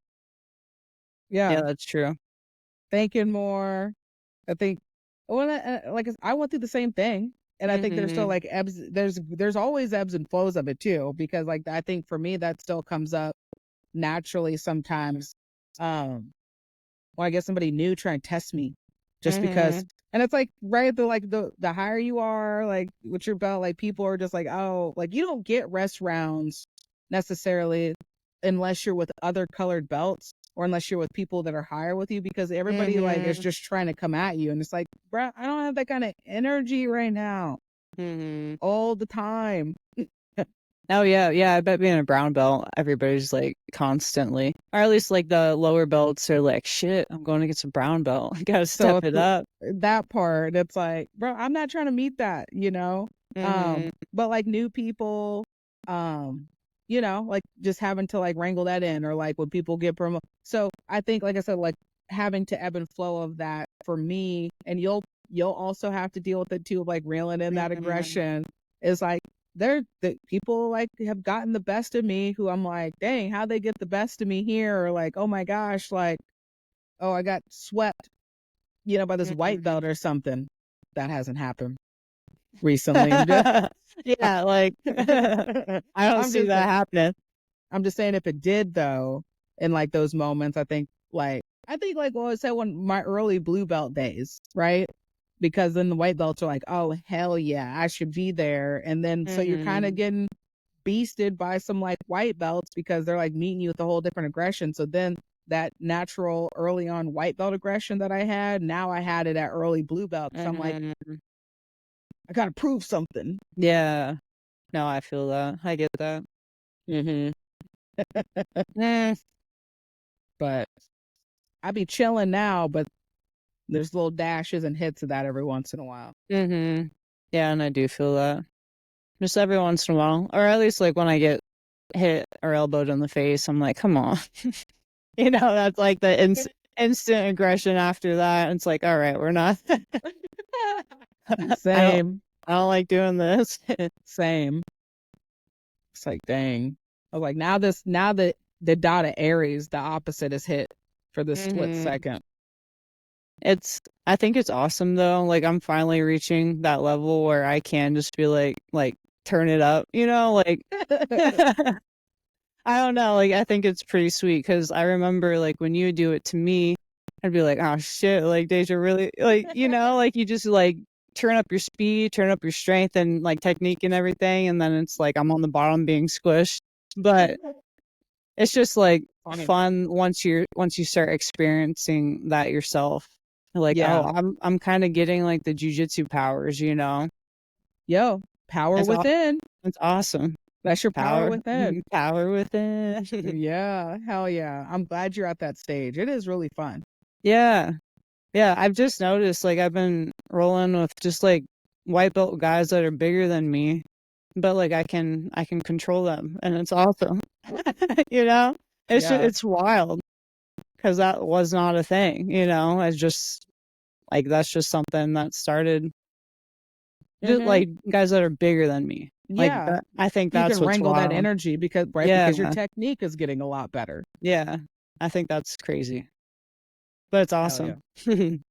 Yeah. Yeah, that's true. Thinking more. I think, well, like I went through the same thing. And I think there's still Hmm. like ebbs. There's always ebbs and flows of it too, because like I think for me that still comes up naturally sometimes. When I get somebody new trying to test me, just because, Hmm. and it's like right the higher you are, like with your belt, like people are just like, oh, like you don't get rest rounds necessarily unless you're with other colored belts or unless you're with people that are higher with you, because everybody like is Hmm. just trying to come at you, and it's like, bruh, I don't have that kind of energy right now Hmm. all the time. Oh yeah, yeah. I bet being a brown belt, everybody's like constantly, or at least like the lower belts are like, shit, I'm going to get some brown belt. I gotta step So it up. that part, it's like, bro, I'm not trying to meet that, you know? Hmm. But like new people, um, like just having to like wrangle that in, or like when people get promo. So I think, like I said, like having to ebb and flow of that for me, and you'll also have to deal with it too, of like reeling in that Hmm. aggression. Is like the people like have gotten the best of me, who I'm like, dang, how they get the best of me here, or like, oh my gosh, like, oh, I got swept, by this white Hmm. belt or something. That hasn't happened recently. I'm just Yeah, like I don't I'm see just that happening. I'm just saying, if it did though, in like those moments, I think like well, I said, when my early blue belt days, right? Because then the white belts are like, oh hell yeah, I should be there. And then so you're kind of Hmm. getting beasted by some like white belts, because they're like meeting you with a whole different aggression. So then that natural early on white belt aggression that I had, now I had it at early blue belt. So I'm like, Hmm. I gotta prove something. Yeah. No, I feel that. I get that. Mm-hmm. Eh. But I be chilling now, but there's little dashes and hits of that every once in a while. Hmm. Yeah, and I do feel that. Just every once in a while. Or at least like when I get hit or elbowed in the face, I'm like, come on. That's like the instant aggression after that. It's like, all right, we're not I don't Same, I don't like doing this. same. It's like, dang. I was like, now that the dot of Aries, the opposite is hit for this split Hmm. second. I think it's awesome though. Like I'm finally reaching that level where I can just be like turn it up, like I don't know. Like, I think it's pretty sweet because I remember, like, when you would do it to me, I'd be like, oh shit, like, Deja really, like, like you just like turn up your speed, turn up your strength and like technique and everything. And then it's like I'm on the bottom being squished. But it's just like Funny. fun once you start experiencing that yourself. Like, oh, Yeah. I'm kind of getting like the jujitsu powers. Yo, power It's aw- within. it's awesome. That's your power Power, within. power within. Yeah, hell yeah. I'm glad you're at that stage. It is really fun. Yeah. Yeah, I've just noticed like I've been rolling with just like white belt guys that are bigger than me, but like I can control them and it's awesome. You know? Yeah. It's wild because that was not a thing. It's just like that's just something that started just Mm-hmm. like guys that are bigger than me. Like Yeah. that, I think You that's can what's wrangle that wild. energy because, right, Yeah. because your technique is getting a lot better. Yeah. I think that's crazy. But it's Hell yeah. awesome.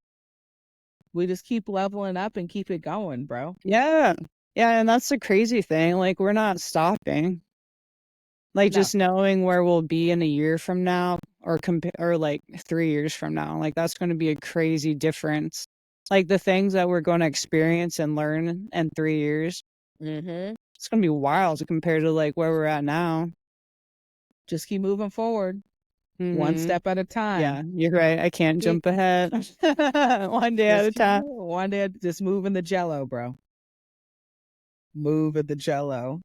We just keep leveling up and keep it going, bro. Yeah. Yeah, and that's the crazy thing. Like we're not stopping. Like No. just knowing where we'll be in a year from now or like 3 years from now. Like that's going to be a crazy difference. Like the things that we're going to experience and learn in 3 years, Mm-hmm. it's going to be wild compared to like where we're at now. Just keep moving forward, one Mm-hmm. step at a time. Yeah, you're right. I can't jump ahead. One day at a time. One day, just move in the jello, bro. Move in the jello.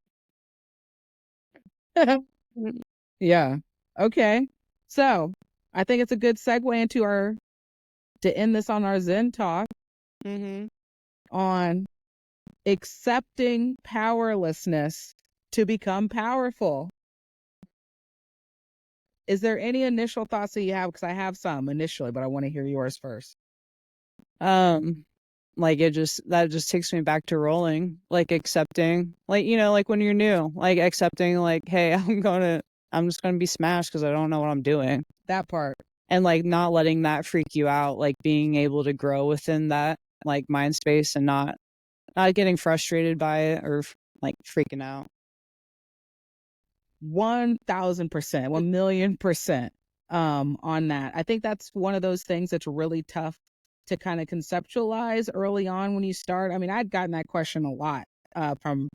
Yeah. Okay. So I think it's a good segue into to end this on our Zen talk Mm-hmm. on accepting powerlessness to become powerful. Is there any initial thoughts that you have? Because I have some initially, but I want to hear yours first. Like that just takes me back to rolling, like accepting, like, you know, like when you're new, like accepting, like, hey, I'm just gonna be smashed because I don't know what I'm doing. That part. And like not letting that freak you out, like being able to grow within that like mind space and not getting frustrated by it or like freaking out. 1,000%, 1,000,000% on that. I think that's one of those things that's really tough to kind of conceptualize early on when you start. I mean, I'd gotten that question a lot from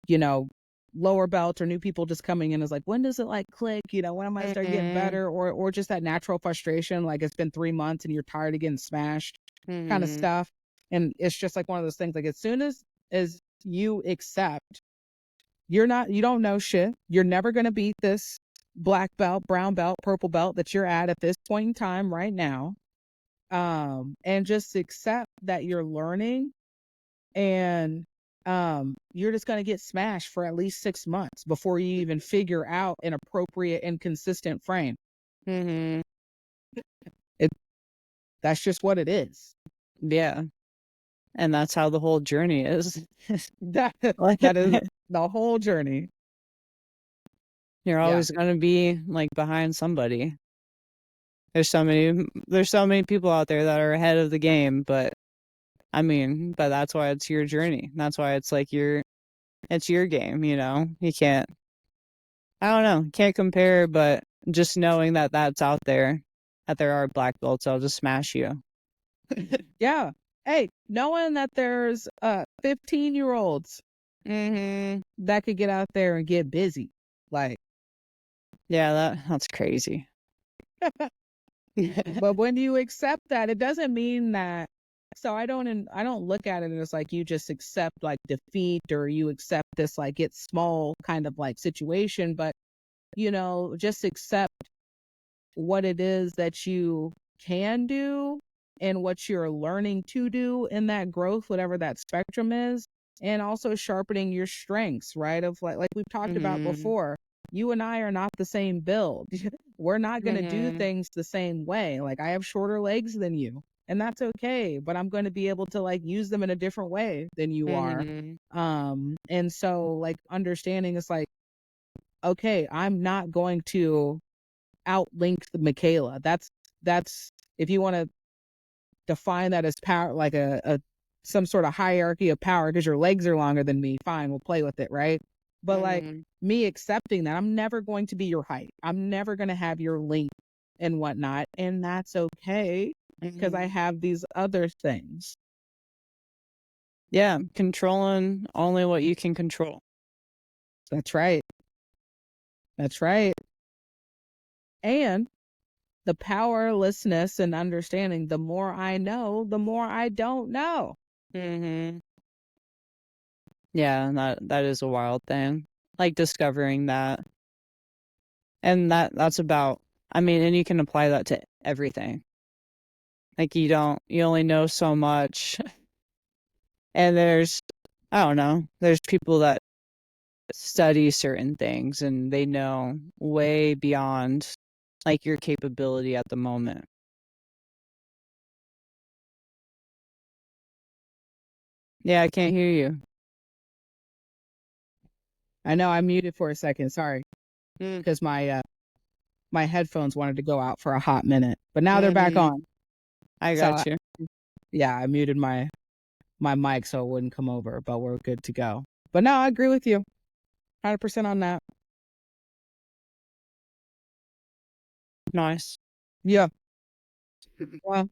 you know, lower belt or new people just coming in is like, when does it like click? You know, when am I start getting better? Or just that natural frustration, like it's been 3 months and you're tired of getting smashed kind of stuff. And it's just like one of those things, like as soon as you accept you don't know shit. You're never going to beat this black belt, brown belt, purple belt that you're at this point in time right now. And just accept that you're learning and you're just going to get smashed for at least 6 months before you even figure out an appropriate and consistent frame. Mm-hmm. That's just what it is. Yeah. And that's how the whole journey is. that is the whole journey. You're always going to be like behind somebody. There's so many people out there that are ahead of the game, but I mean, but that's why it's your journey. That's why it's like it's your game, you know? I don't know, can't compare, but just knowing that that's out there, that there are black belts, I'll just smash you. Yeah. Hey, knowing that there's 15-year-olds that could get out there and get busy. Like, yeah, that's crazy. but when you accept that, it doesn't mean that. So I don't look at it as like you just accept like defeat or you accept this like it's small kind of like situation, but just accept what it is that you can do and what you're learning to do in that growth, whatever that spectrum is, and also sharpening your strengths, right? Of like we've talked about before, you and I are not the same build. We're not going to do things the same way. Like I have shorter legs than you, and that's okay, but I'm going to be able to like use them in a different way than you are. And so like understanding is like, okay, I'm not going to outlink Michaela. That's if you want to define that as power, like a some sort of hierarchy of power because your legs are longer than me, fine, we'll play with it, right? But like me accepting that I'm never going to be your height, I'm never going to have your length and whatnot, and that's okay because I have these other things. Yeah, controlling only what you can control. That's right. That's right. And the powerlessness and understanding, the more I know, the more I don't know. Yeah, that is a wild thing. Like discovering that. And that's about, I mean, and you can apply that to everything. Like you only know so much. And I don't know, there's people that study certain things and they know way beyond like your capability at the moment. Yeah, I can't hear you. I know I muted for a second. Sorry, because my headphones wanted to go out for a hot minute, but now they're back on. I got you. Yeah, I muted my mic so it wouldn't come over, but we're good to go. But no, I agree with you, 100% on that. Nice. Yeah. Well,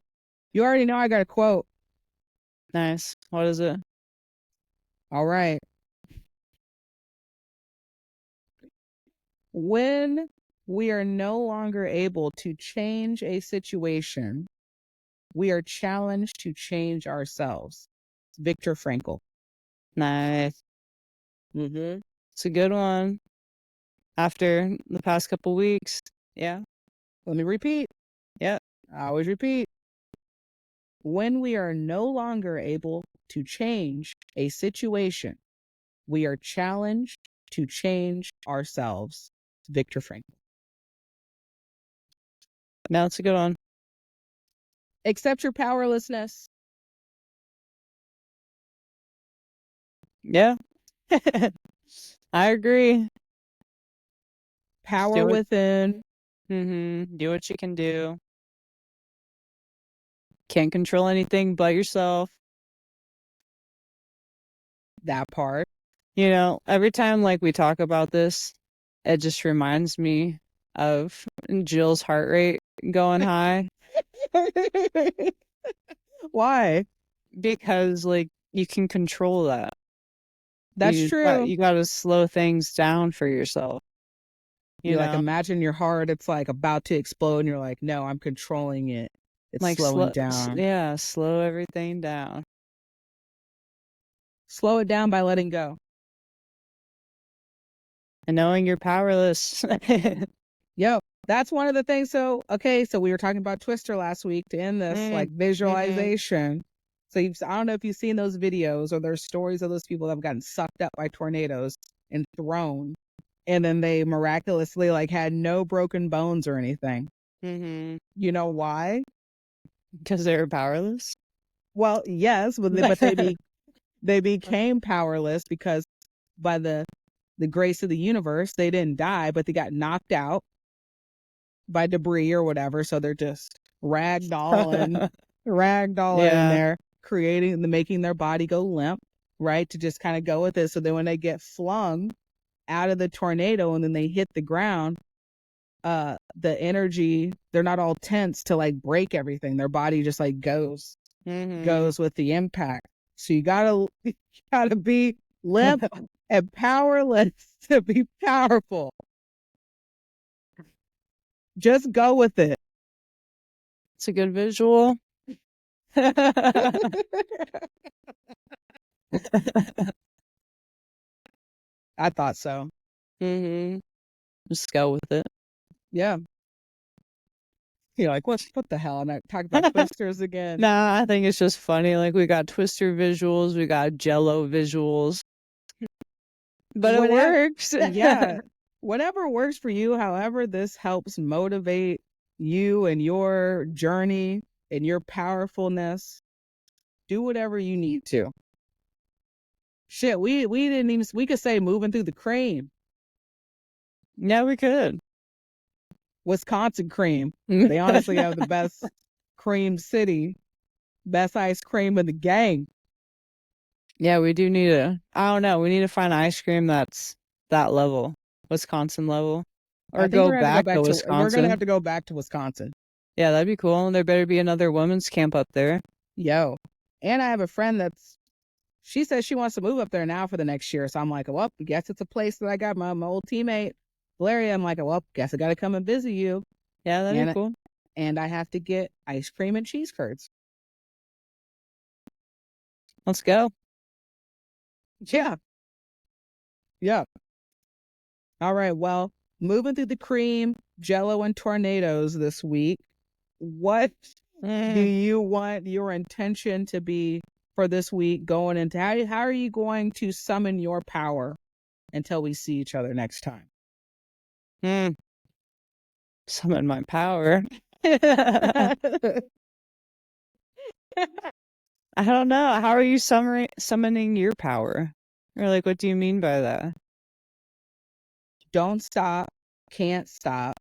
You already know I got a quote. Nice. What is it? All right. When we are no longer able to change a situation, we are challenged to change ourselves. Viktor Frankl. Nice. Mm-hmm. It's a good one. After the past couple weeks. Yeah. Let me repeat. Yeah. I always repeat. When we are no longer able to change a situation, we are challenged to change ourselves. Viktor Frankl. No, it's a good one. Accept your powerlessness. Yeah. I agree. Power within. Do what you can do. Can't control anything but yourself. That part. You know, every time like we talk about this, it just reminds me of Jill's heart rate going high. Why? Because like you can control that. That's true. You got to slow things down for yourself. You like imagine your heart, it's like about to explode, and you're like, no, I'm controlling it. It's like slowing down. Yeah, slow everything down. Slow it down by letting go. And knowing you're powerless. Yep. That's one of the things. So, okay, so we were talking about Twister last week to end this, like visualization. So I don't know if you've seen those videos or there's stories of those people that have gotten sucked up by tornadoes and thrown. And then they miraculously like had no broken bones or anything. You know why? Because they were powerless? Well, yes, but they became powerless because by the grace of the universe, they didn't die, but they got knocked out by debris or whatever. So they're just ragdolling in there, making their body go limp, right? To just kind of go with it. So then when they get flung out of the tornado and then they hit the ground, the energy, they're not all tense to like break everything. Their body just like goes with the impact. So you gotta be limp and powerless to be powerful. Just go with it. It's a good visual. I thought so. Just go with it. Yeah. You're like, what the hell? And I talk about twisters again. Nah, I think it's just funny. Like we got twister visuals, we got jello visuals. But it works. Yeah. Whatever works for you, however this helps motivate you and your journey and your powerfulness, do whatever you need to. Shit, we didn't even, we could say moving through the cream. Yeah, we could. Wisconsin cream. They honestly have the best cream city, best ice cream in the gang. Yeah, we do need I don't know, we need to find ice cream that's that level, Wisconsin level. Or go back to Wisconsin. We're going to have to go back to Wisconsin. Yeah, that'd be cool. There better be another women's camp up there. Yo. And I have a friend she says she wants to move up there now for the next year. So I'm like, well, I guess it's a place that I got my old teammate, Valeria. I'm like, well, guess I got to come and visit you. Yeah, that'd be cool. And I have to get ice cream and cheese curds. Let's go. Yeah. Yeah. All right. Well, moving through the cream, jello, and tornadoes this week. What do you want your intention to be for this week going into? How are you going to summon your power until we see each other next time? Summon my power. I don't know. How are you summoning your power? Or like, what do you mean by that? Don't stop, can't stop.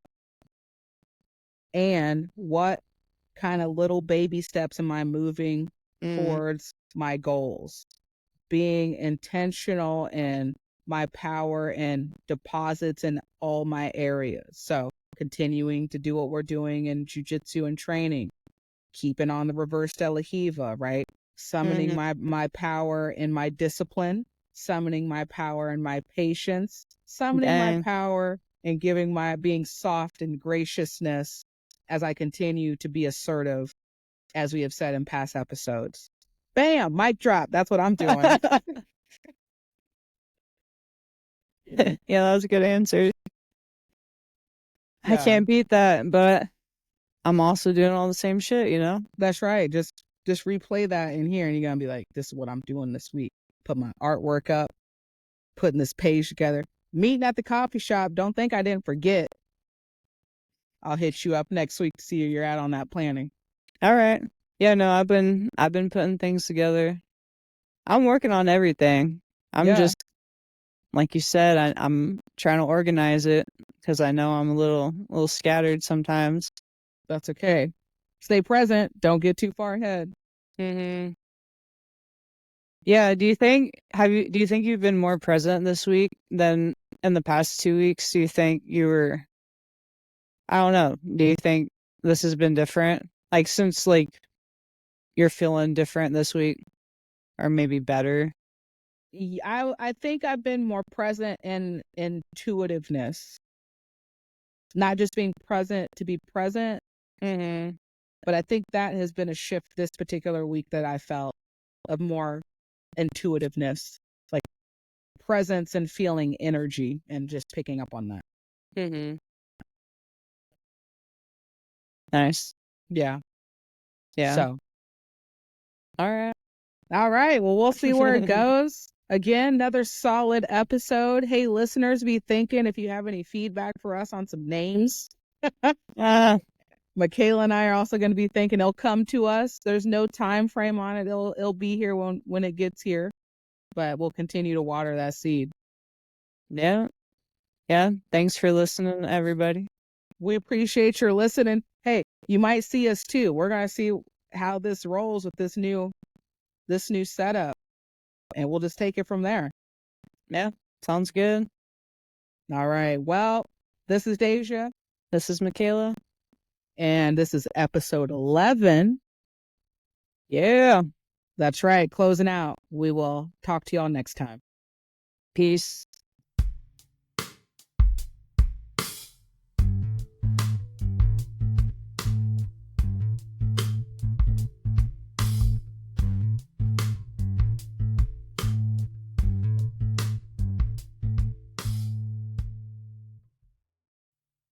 And what kind of little baby steps am I moving towards my goals? Being intentional in my power and deposits in all my areas. So continuing to do what we're doing in jiu-jitsu and training, keeping on the reverse De La Hiva, right? Summoning my power in my discipline, summoning my power in my patience, summoning my power and being soft and graciousness as I continue to be assertive, as we have said in past episodes. Bam, mic drop. That's what I'm doing. Yeah, that was a good answer. Yeah. I can't beat that, but I'm also doing all the same shit, you know? That's right. Just replay that in here and you're going to be like, this is what I'm doing this week. Put my artwork up, putting this page together. Meeting at the coffee shop. Don't think I didn't forget. I'll hit you up next week to see where you're at on that planning. All right. Yeah, no, I've been putting things together. I'm working on everything. I'm just, like you said, I'm trying to organize it because I know I'm a little scattered sometimes. That's okay. Stay present. Don't get too far ahead. Yeah. Do you think you've been more present this week than in the past 2 weeks? Do you think you were? I don't know. Do you think this has been different? Like since like you're feeling different this week, or maybe better? I think I've been more present in intuitiveness, not just being present to be present. But I think that has been a shift this particular week that I felt of more intuitiveness, like presence and feeling energy and just picking up on that. Nice. Yeah. So. All right. Well, we'll see where it goes. Again, another solid episode. Hey, listeners, be thinking if you have any feedback for us on some names. Michaela and I are also going to be thinking it'll come to us. There's no time frame on it. It'll be here when it gets here, but we'll continue to water that seed. Yeah. Thanks for listening, everybody. We appreciate your listening. Hey, you might see us too. We're going to see how this rolls with this new setup, and we'll just take it from there. Yeah. Sounds good. All right. Well, this is Deja. This is Michaela. And this is episode 11. Yeah. That's right. Closing out. We will talk to y'all next time. Peace.